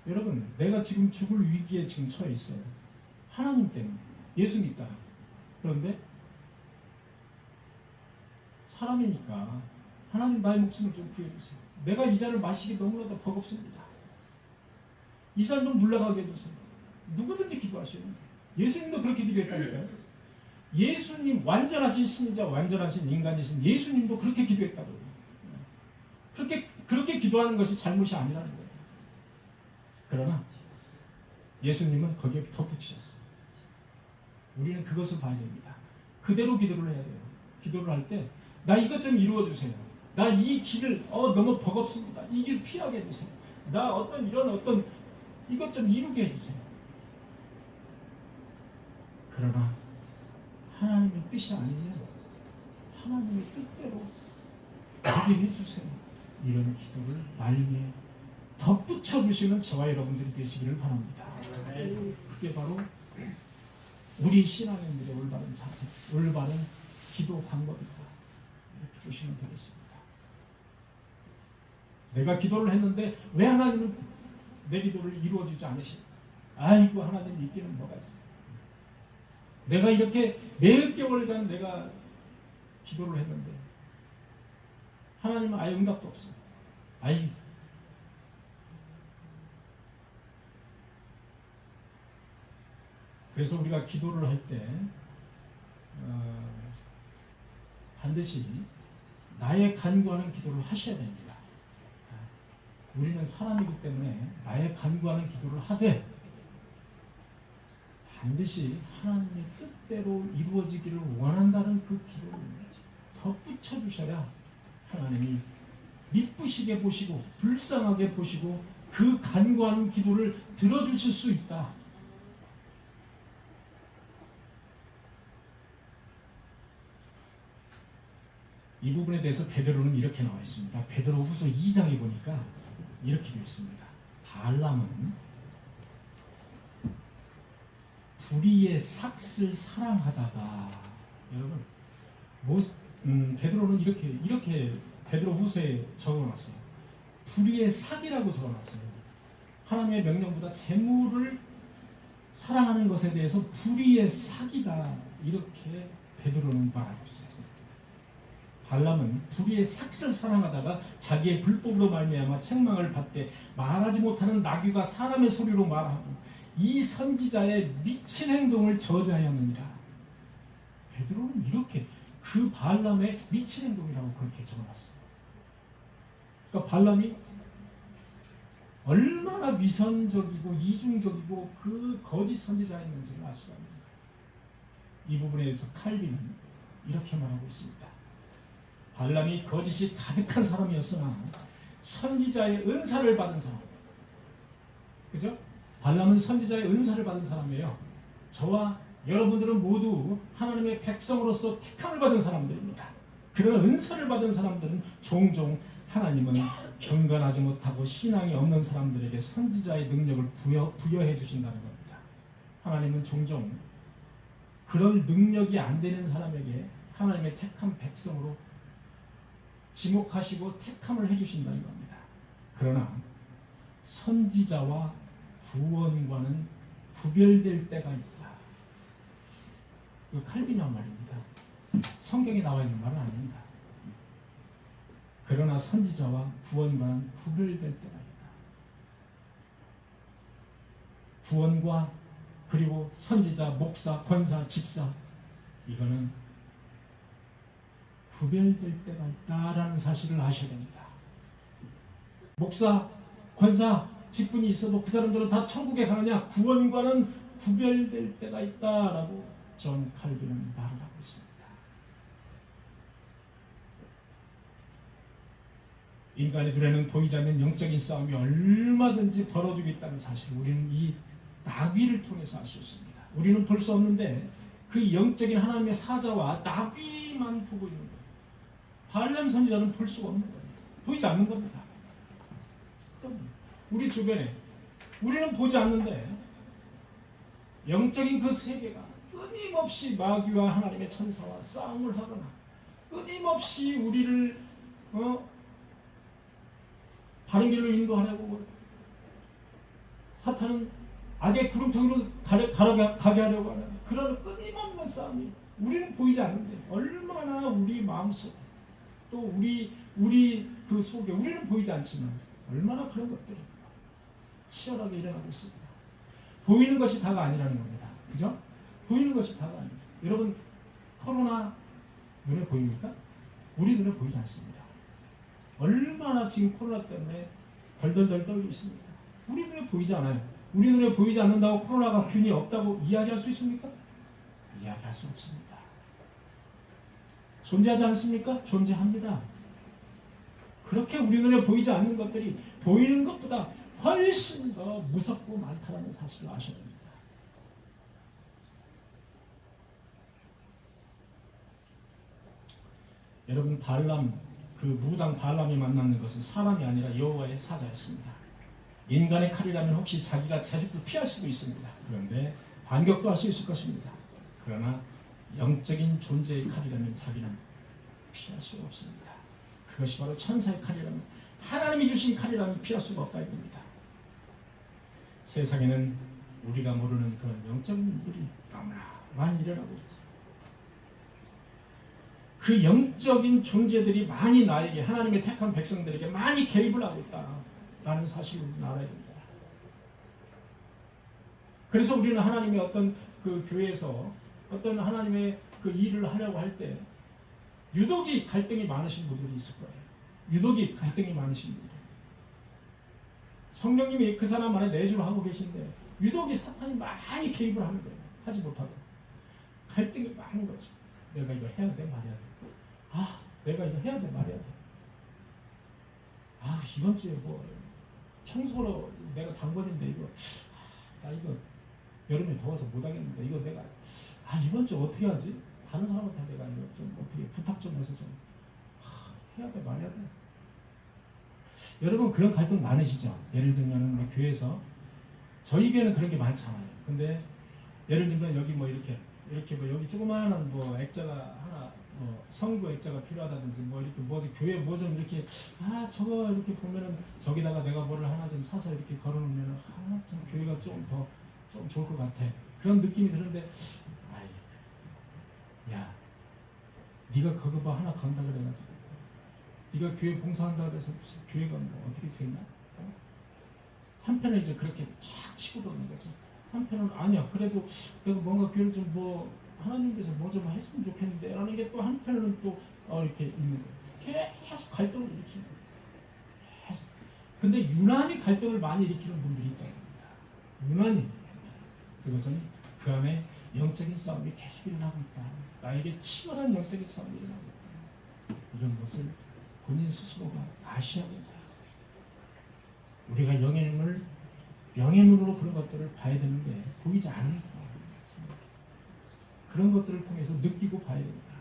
A: 여러분, 내가 지금 죽을 위기에 지금 처해 있어요. 하나님 때문에, 예수님 따라. 그런데 사람이니까 하나님 나의 목숨을 좀 구해주세요. 내가 이 잔을 마시기 너무나도 버겁습니다. 이 잔 좀 물러가게 해주세요. 누구든지 기도하셔요. 예수님도 그렇게 기도했다니까요. 예수님, 완전하신 신이자 완전하신 인간이신 예수님도 그렇게 기도했다고요. 그렇게 기도하는 것이 잘못이 아니라는 거예요. 그러나 예수님은 거기에 덧붙이셨어요. 우리는 그것을 봐야 됩니다. 그대로 기도를 해야 돼요. 기도를 할 때 나 이것 좀 이루어주세요. 나 이 길을 너무 버겁습니다. 이 길 피하게 해주세요. 나 이런 이것 좀 이루게 해주세요. 그러나 하나님의 뜻이 아니면 하나님의 뜻대로 되게 해주세요. 이런 기도를 말미에 덧붙여 주시는 저와 여러분들이 되시기를 바랍니다. 그게 바로 우리 신앙인들의 올바른 자세, 올바른 기도 방법이다. 이렇게 보시면 되겠습니다. 내가 기도를 했는데 왜 하나님은 내 기도를 이루어주지 않으실까? 아이고, 하나님 있기는 뭐가 있어요. 내가 이렇게 몇 개월간 내가 기도를 했는데 하나님은 아예 응답도 없어요. 그래서 우리가 기도를 할 때 반드시 나의 간구하는 기도를 하셔야 됩니다. 우리는 사람이기 때문에 나의 간구하는 기도를 하되 반드시 하나님의 뜻대로 이루어지기를 원한다는 그 기도를 덧붙여 주셔야 하나님이 미쁘시게 보시고 불쌍하게 보시고 그 간구하는 기도를 들어주실 수 있다. 이 부분에 대해서 베드로는 이렇게 나와 있습니다. 베드로후서 2장에 보니까 이렇게 되어 있습니다. 발람은 불의의 삭을 사랑하다가, 여러분, 베드로는 이렇게 베드로후서에 적어놨어요. 불의의 삭이라고 적어놨어요. 하나님의 명령보다 재물을 사랑하는 것에 대해서 불의의 삭이다, 이렇게 베드로는 말하고 있어요. 발람은 불의의 삭을 사랑하다가 자기의 불법으로 말미암아 책망을 받되 말하지 못하는 나귀가 사람의 소리로 말하고 이 선지자의 미친 행동을 저지하였느니라. 베드로는 이렇게 그 발람의 미친 행동이라고 그렇게 적어놨어요. 그러니까 발람이 얼마나 위선적이고 이중적이고 그 거짓 선지자였는지를 알 수가 있습니다. 이 부분에 대해서 칼빈은 이렇게 말하고 있습니다. 발람이 거짓이 가득한 사람이었으나 선지자의 은사를 받은 사람. 그죠? 발람은 선지자의 은사를 받은 사람이에요. 저와 여러분들은 모두 하나님의 백성으로서 택함을 받은 사람들입니다. 그런 은사를 받은 사람들은 종종 하나님은 경건하지 못하고 신앙이 없는 사람들에게 선지자의 능력을 부여해 주신다는 겁니다. 하나님은 종종 그런 능력이 안 되는 사람에게 하나님의 택한 백성으로 지목하시고 택함을 해주신다는 겁니다. 그러나 선지자와 구원과는 구별될 때가 있다. 이거 칼빈의 말입니다. 성경에 나와 있는 말은 아닙니다. 그러나 선지자와 구원과는 구별될 때가 있다. 구원과 그리고 선지자, 목사, 권사, 집사 이거는 구별될 때가 있다라는 사실을 아셔야 됩니다. 목사, 권사, 직분이 있어도 그 사람들은 다 천국에 가느냐? 구원과는 구별될 때가 있다라고 존 칼빈은 말을 하고 있습니다. 인간의 눈에는 보이지 않는 영적인 싸움이 얼마든지 벌어지고 있다는 사실 우리는 이 나귀를 통해서 알 수 있습니다. 우리는 볼 수 없는데 그 영적인 하나님의 사자와 나귀만 보고 있는 거예요. 발람 선지자는 볼 수가 없는 거예요. 보이지 않는 겁니다. 우리 주변에 우리는 보지 않는데 영적인 그 세계가 끊임없이 마귀와 하나님의 천사와 싸움을 하거나 끊임없이 우리를 바른 길로 인도하려고 사탄은 악의 구름통으로 가게 하려고 하는 그런 끊임없는 싸움이 우리는 보이지 않는데 얼마나 우리 마음속 또 우리 그 속에 우리는 보이지 않지만 얼마나 그런 것들이 치열하게 일어나고 있습니다. 보이는 것이 다가 아니라는 겁니다. 그죠? 보이는 것이 다가 아닙니다. 여러분 코로나 눈에 보입니까? 우리 눈에 보이지 않습니다. 얼마나 지금 코로나 때문에 덜덜덜 떨고 있습니다. 우리 눈에 보이지 않아요. 우리 눈에 보이지 않는다고 코로나가 균이 없다고 이야기할 수 있습니까? 이야기할 수 없습니다. 존재하지 않습니까? 존재합니다. 그렇게 우리 눈에 보이지 않는 것들이 보이는 것보다 훨씬 더 무섭고 많다는 사실을 아셔야 됩니다. 여러분 발람 그 무당 발람이 만나는 것은 사람이 아니라 여호와의 사자였습니다. 인간의 칼이라면 혹시 자기가 제죽도 피할 수도 있습니다. 그런데 반격도 할 수 있을 것입니다. 그러나 영적인 존재의 칼이라면 자기는 피할 수가 없습니다. 그것이 바로 천사의 칼이라면 하나님이 주신 칼이라면 피할 수가 없다 이겁니다. 세상에는 우리가 모르는 그런 영적인 일들이 너무나 많이 일어나고 있죠. 그 영적인 존재들이 많이 나에게 하나님의 택한 백성들에게 많이 개입을 하고 있다라는 사실을 알아야 됩니다. 그래서 우리는 하나님의 어떤 그 교회에서 어떤 하나님의 그 일을 하려고 할 때 유독이 갈등이 많으신 분들이 있을 거예요. 유독이 갈등이 많으신 분들. 성령님이 그 사람 안에 내주를 하고 계신데 유독이 사탄이 많이 개입을 하는 거예요. 하지 못하고. 갈등이 많은 거죠. 내가 이거 해야 돼 말해야 돼. 내가 이거 해야 돼 말해야 돼. 이번 주에 뭐 청소로 내가 당번인데 이거 나 이거 여름에 더워서 못 하겠는데 이거 내가 이번 주 어떻게 하지? 다른 사람한테 내가 이거 좀 어떻게 부탁 좀 해서 좀 해야 돼 말해야 돼. 여러분 그런 갈등 많으시죠? 예를 들면 뭐 교회에서 저희 교회는 그런 게 많잖아요. 근데 예를 들면 여기 뭐 이렇게 뭐 여기 조그마한 뭐 액자가 하나 뭐 성구 액자가 필요하다든지 뭐 이렇게 뭐 교회 뭐 좀 이렇게 저거 이렇게 보면은 저기다가 내가 뭐를 하나 좀 사서 이렇게 걸어놓으면은 좀 교회가 좀 더 좀 좋을 것 같아. 그런 느낌이 드는데 야 네가 그거 뭐 하나 건다 그래가지고 네가 교회 봉사한다 그래서 무슨 교회가 뭐 어떻게 됐나? 한편에 이제 그렇게 쫙 치고 도는 거죠. 한편은 아니야 그래도 내가 뭔가 교회를 좀 뭐 하나님께서 뭐 좀 했으면 좋겠는데 라는 게 또 한편은 또 이렇게 있는 거예요. 계속 갈등을 일으키는 거예요. 계속. 근데 유난히 갈등을 많이 일으키는 분들이 있다는 겁니다. 유난히. 그것은 그 안에 영적인 싸움이 계속 일어나고 있다. 나에게 치열한 영적인 싸움이 일어나고 있다. 이런 것을 본인 스스로가 아셔야 된다. 우리가 영의 눈으로 그런 것들을 봐야 되는데 보이지 않으니까 그런 것들을 통해서 느끼고 봐야 됩니다.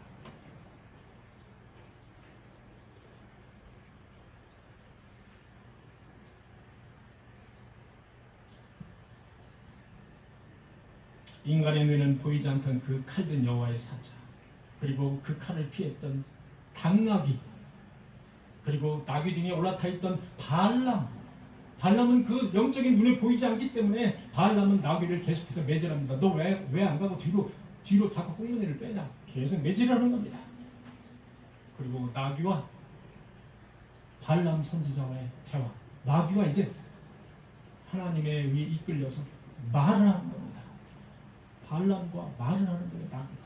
A: 인간의 눈에는 보이지 않던 그 칼든 여호와의 사자, 그리고 그 칼을 피했던 당나귀, 그리고 나귀 등에 올라타 있던 발람은 그 영적인 눈에 보이지 않기 때문에 발람은 나귀를 계속해서 매질합니다. 너 왜 안 가고 뒤로 자꾸 꽁무니를 빼냐? 계속 매질하는 겁니다. 그리고 나귀와
B: 발람 선지자와의 대화. 마귀가 이제 하나님의 의에 이끌려서 말을 하는 겁니다. 발람과 말을 하는 거예요. 마귀가.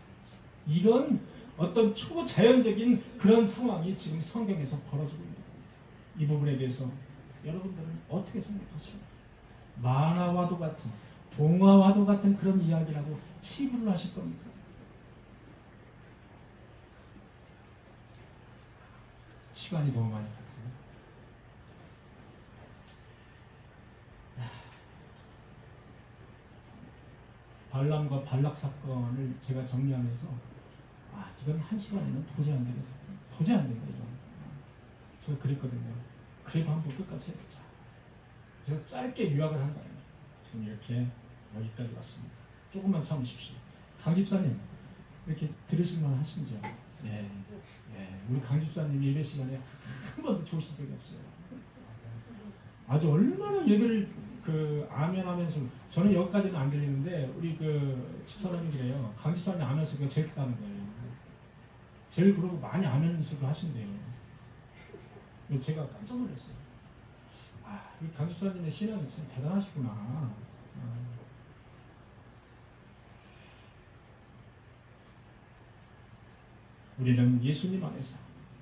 B: 이런 어떤 초자연적인 그런 상황이 지금 성경에서 벌어지고 있는 겁니다. 이 부분에 대해서 여러분들은 어떻게 생각하십니까? 만화와도 같은, 동화와도 같은 그런 이야기라고 치부를 하실 겁니까? 시간이 너무 많이 갔어요. 발람과 발락 사건을 제가 정리하면서 이건 한 시간에는 도저히 안 되는 사건, 도저히 안 된다 이런. 제가 그랬거든요. 그래도 한번 끝까지 해보자. 그래서 짧게 요약을 한 거예요. 지금 이렇게 여기까지 왔습니다. 조금만 참으십시오. 강 집사님 이렇게 들으실만 하신죠? 네. 우리 강 집사님이 예배 시간에 한 번도 좋으신 적이 없어요. 아주 얼마나 예배를 아멘하면서, 저는 여기까지는 안 들리는데 우리 집사람이 그래요. 강 집사님 아멘 소리가 제일 크다는 거예요. 제일 그러고 많이 아멘 소리 하신대요. 제가 깜짝 놀랐어요. 우리 강 집사님의 신앙이 참 대단하시구나. 우리는 예수님 안에서,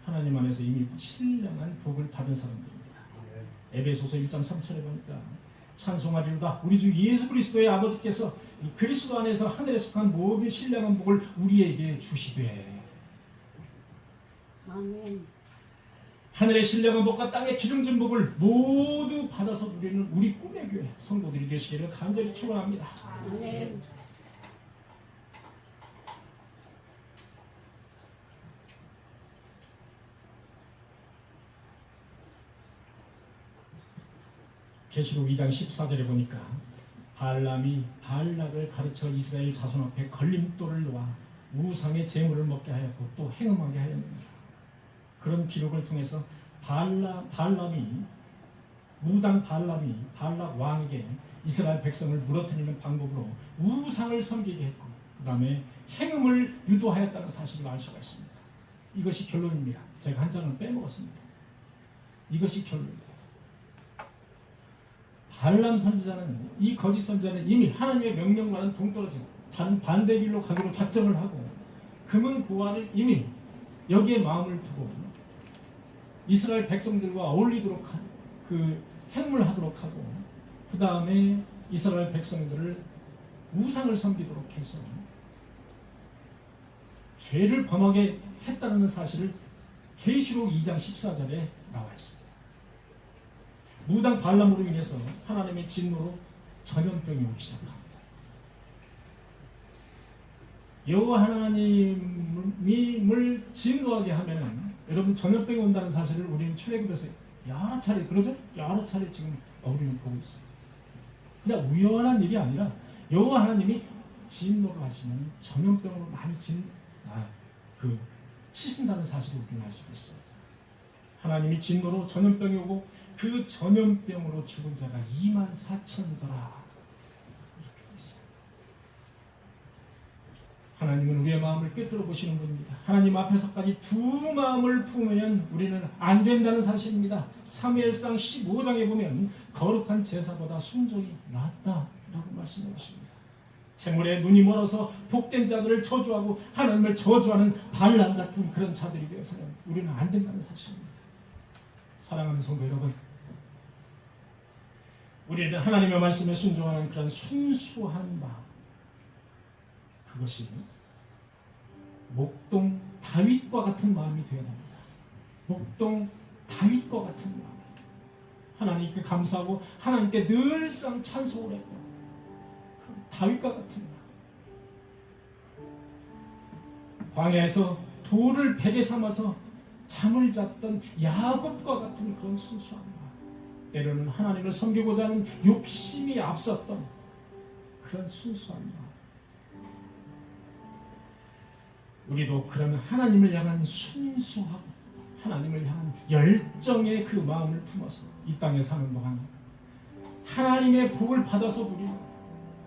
B: 하나님 안에서 이미 신령한 복을 받은 사람들입니다. 에베소서 1장 3절에 보니까 찬송하리로다 우리 주 예수 그리스도의 아버지께서 이 그리스도 안에서 하늘에 속한 모든 신령한 복을 우리에게 주시되.
C: 아멘.
B: 하늘의 신령한 복과 땅의 기름진 복을 모두 받아서 우리는 우리 꿈의 교회 성도들이 되시기를 간절히 축원합니다.
C: 아멘.
B: 계시록 2장 14절에 보니까 발람이 발락을 가르쳐 이스라엘 자손 앞에 걸림돌을 놓아 우상의 제물을 먹게 하였고 또 행음하게 하였느니라. 그런 기록을 통해서 무당 발람이 발락 왕에게 이스라엘 백성을 무너뜨리는 방법으로 우상을 섬기게 했고 그 다음에 행음을 유도하였다는 사실을 알 수가 있습니다. 이것이 결론입니다. 제가 한 장을 빼먹었습니다. 이것이 결론입니다. 발람 선지자는, 이 거짓 선지자는 이미 하나님의 명령과는 동떨어진 다른 반대 길로 가기로 작정을 하고 금은 보화를 이미 여기에 마음을 두고 이스라엘 백성들과 어울리도록 행음을 하도록 하고 그 다음에 이스라엘 백성들을 우상을 섬기도록 해서 죄를 범하게 했다는 사실을 계시록 2장 14절에 나와 있습니다. 무당 발람으로 인해서 하나님의 진노로 전염병이 오기 시작합니다. 여호와 하나님을 진노하게 하면은 여러분 전염병이 온다는 사실을 우리는 출애굽에서 여러 차례, 그러죠? 여러 차례 지금 우리는 보고 있어요. 그냥 우연한 일이 아니라 여호와 하나님이 진노를 하시면 전염병으로 많이 치신다는 사실을 우리는 알 수가 있어요. 하나님이 진노로 전염병이 오고 그 전염병으로 죽은 자가 24,000이더라. 이렇게 되어 있어요. 하나님은 우리의 마음을 꿰뚫어 보시는 분입니다. 하나님 앞에서까지 두 마음을 품으면 우리는 안 된다는 사실입니다. 사무엘상 15장에 보면 거룩한 제사보다 순종이 낫다라고 말씀하십니다. 재물에 눈이 멀어서 복된 자들을 저주하고 하나님을 저주하는 발람 같은 그런 자들이 되어서는 우리는 안 된다는 사실입니다. 사랑하는 성도 여러분, 우리는 하나님의 말씀에 순종하는 그런 순수한 마음, 그것이 목동 다윗과 같은 마음이 되어야 합니다. 목동 다윗과 같은 마음, 하나님께 감사하고 하나님께 늘상 찬송을 했던 다윗과 같은 마음, 광야에서 돌을 베개 삼아서 잠을 잤던 야곱과 같은 그런 순수한 마음, 때로는 하나님을 섬기고자 하는 욕심이 앞섰던 그런 순수한 마음, 우리도 그런 하나님을 향한 순수하고 하나님을 향한 열정의 그 마음을 품어서 이 땅에 사는 동안 하나님의 복을 받아서 누리는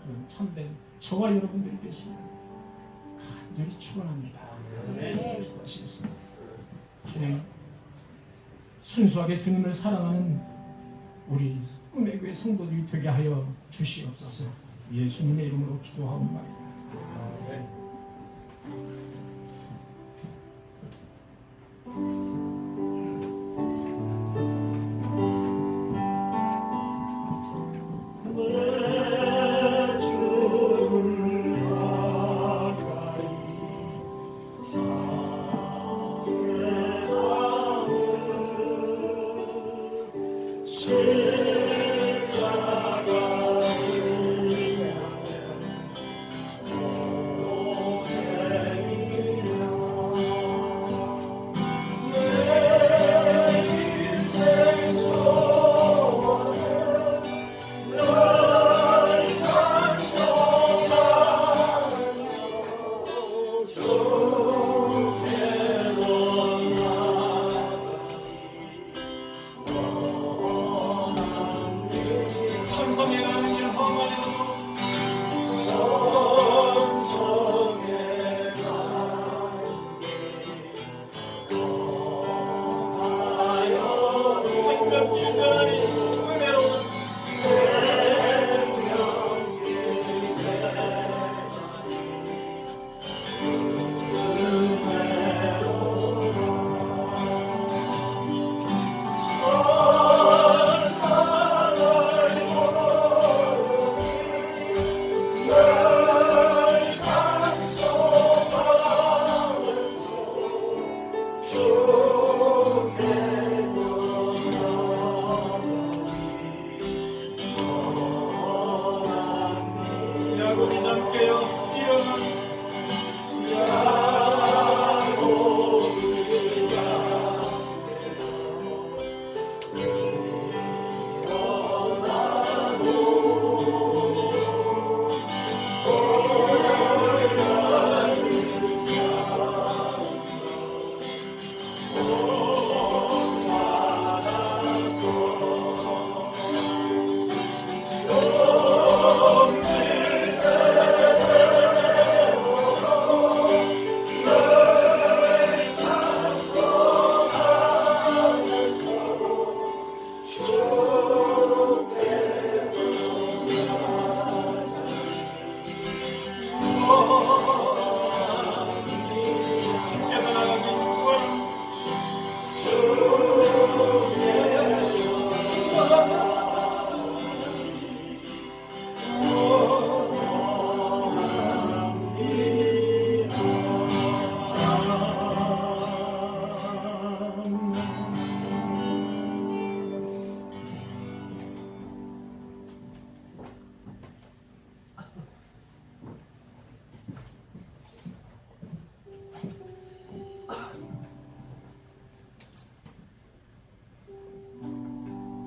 B: 그런 참된 저와 여러분들이 되시기를 간절히 축원합니다. 기도하시겠습니다. 주님, 순수하게 주님을 사랑하는 우리 꿈의 교회 성도들이 되게 하여 주시옵소서. 예수님의 이름으로 기도하옵나이다.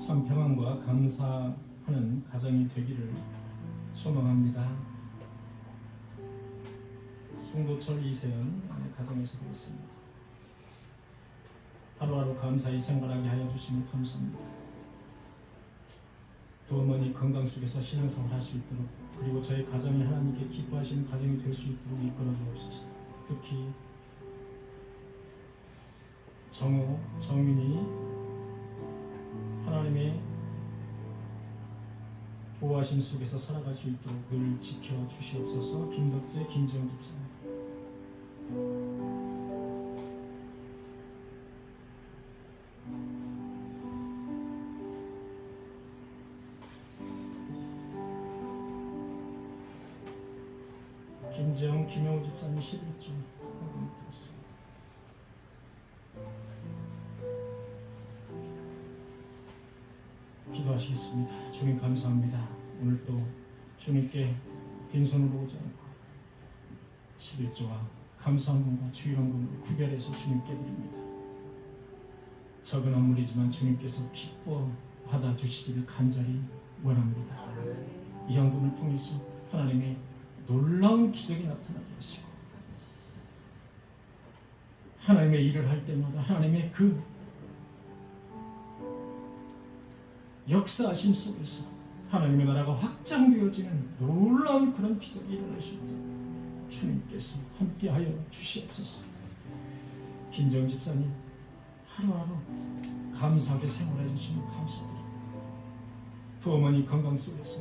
B: 참 평안과 감사하는 가정이 되기를 소망합니다. 송도철 이세연 가정에서 되었습니다. 하루하루 감사히 생활하게 하여 주시니 감사합니다. 두 어머니 건강 속에서 신앙생활 할 수 있도록, 그리고 저희 가정이 하나님께 기뻐하시는 가정이 될 수 있도록 이끌어 주옵소서. 특히 정호, 정윤이 하나님의 보호하심 속에서 살아갈 수 있도록 늘 지켜 주시옵소서. 김덕재, 김지영 집사님, 김재영, 김영우 집사님 11조 들었습니다. 기도하시겠습니다. 주님 감사합니다. 오늘 또 주님께 빈손으로 오지 않고 11조와 감사함과 주일원금을 구별해서 주님께 드립니다. 적은 헌물이지만 주님께서 기뻐 받아주시기를 간절히 원합니다. 이 헌금을 통해서 하나님의 놀라운 기적이 나타나게 하시고, 하나님의 일을 할 때마다 하나님의 그 역사하심 속에서 하나님의 나라가 확장되어지는 놀라운 그런 기적이 일어날 수 있도록 주님께서 함께하여 주시옵소서. 김정 집사님 하루하루 감사하게 생활해 주시면 감사드립니다. 부어머니 건강 속에서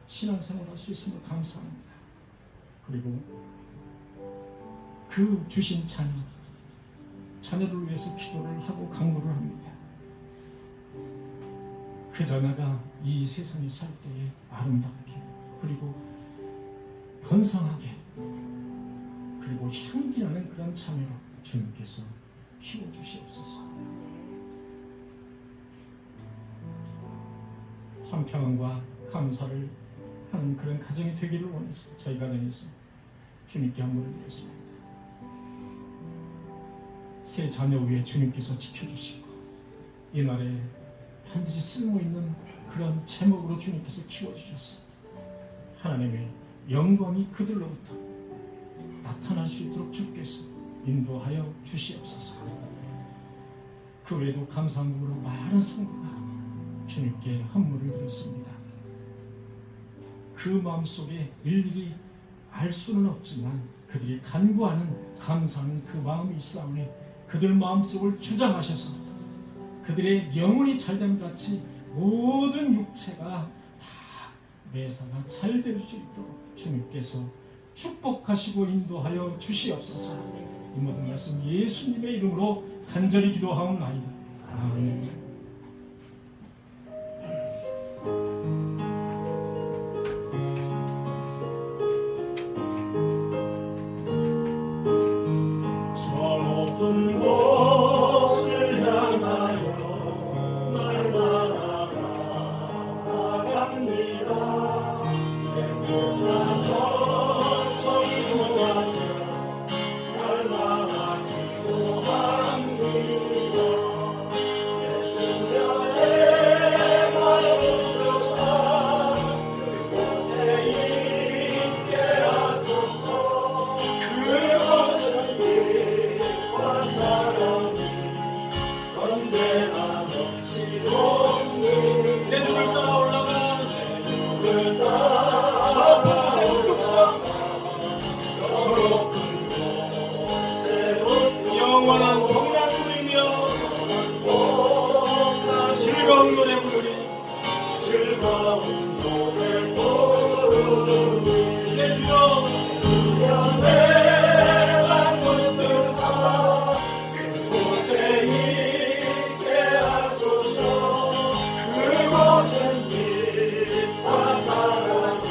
B: 신앙생활할 수 있음을 감사합니다. 그리고 그 주신 자녀를 위해서 기도를 하고 간구를 합니다. 그 자녀가 이 세상에 살 때에 아름답게 그리고 번성하게 그리고 향기나는 그런 자녀로 주님께서 키워주시옵소서. 참 평안과 감사를 하는 그런 가정이 되기를 원해서 저희 가정에서 주님께 한번을 드렸습니다. 새 자녀 위에 주님께서 지켜주시고 이 날에 반드시 쓸모있는 그런 제목으로 주님께서 키워주셔서 하나님의 영광이 그들로부터 나타날 수 있도록 주께서 인도하여 주시옵소서. 그 외에도 감사함으로 많은 성도가 주님께 헌물을 드렸습니다. 그 마음속에 일일이 알 수는 없지만 그들이 간구하는 감사하는 그 마음이 있사오니 그들 마음속을 주장하셔서 그들의 영혼이 잘됨 같이 모든 육체가 다 매사가 잘 될 수 있도록 주님께서 축복하시고 인도하여 주시옵소서. 이 모든 말씀 예수님의 이름으로 간절히 기도하옵나이다. 아멘. 영원한 복락 부리며 즐거운 노래 부르리 즐거운 노래 부르리 내 주여 내가 문득 삼아 그곳에 있게 하소서. 그곳은 빛과 사랑이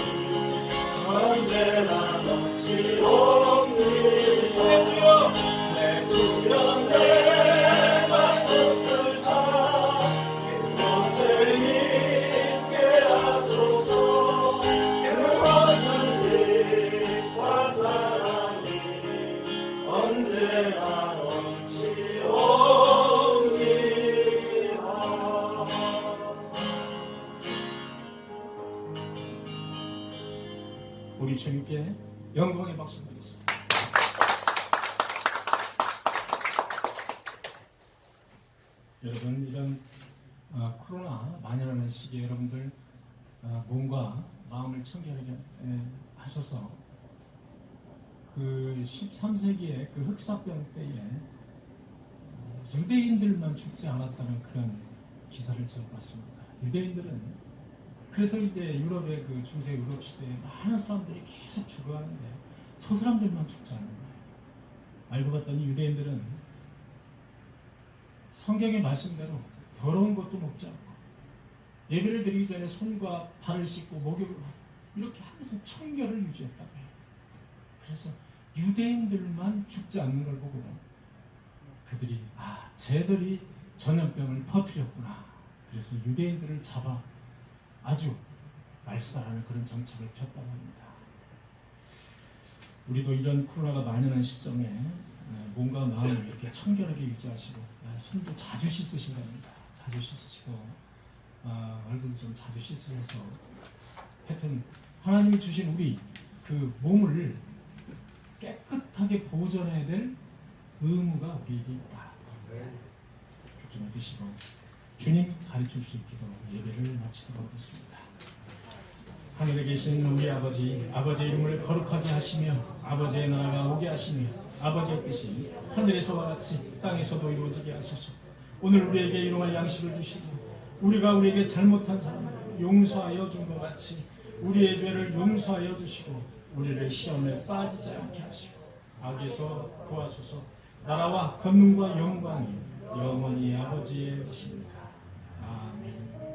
B: 언제나 넘치옵니 내 주여 내 주여 내 맘을 삼아 그곳에 있게 하소서. 그곳은 빛과 사랑이 언제나 넘치옵니다. 우리 주님께 영광의 박수 드리겠습니다. 여러분 이런 코로나 만연하는 시기에 여러분들 몸과 마음을 청결하게 하셔서 그 13세기의 그 흑사병 때에 유대인들만 죽지 않았다는 그런 기사를 제가 봤습니다. 유대인들은 그래서 이제 유럽의 그 중세 유럽 시대에 많은 사람들이 계속 죽어가는데 저 사람들만 죽지 않는 거예요. 알고 봤더니 유대인들은 성경의 말씀대로 더러운 것도 먹지 않고 예배를 드리기 전에 손과 발을 씻고 목욕을 하고 이렇게 항상 청결을 유지했다고 해요. 그래서 유대인들만 죽지 않는 걸 보고 그들이 쟤들이 전염병을 퍼뜨렸구나. 그래서 유대인들을 잡아 아주 말살하는 그런 정책을 폈다고 합니다. 우리도 이런 코로나가 만연한 시점에 몸과 마음을 이렇게 청결하게 유지하시고 손도 자주 씻으시고 합니다. 자주 씻으시고 얼굴도 좀 자주 씻으셔서 하여튼 하나님이 주신 우리 그 몸을 깨끗하게 보존해야 될 의무가 우리에게 있다. 그렇게 믿으시고 주님 가르쳐 주신 기도 예배를 마치도록 하겠습니다. 하늘에 계신 우리 아버지, 아버지의 이름을 거룩하게 하시며 아버지의 나라가 오게 하시며 아버지의 뜻이 하늘에서와 같이 땅에서도 이루어지게 하소서. 오늘 우리에게 일용할 양식을 주시고 우리가 우리에게 잘못한 사람을 용서하여 준 것 같이 우리의 죄를 용서하여 주시고 우리를 시험에 빠지지 않게 하시고 악에서 구하소서. 나라와 권능과 영광이 영원히 아버지의 것입니다. 아멘.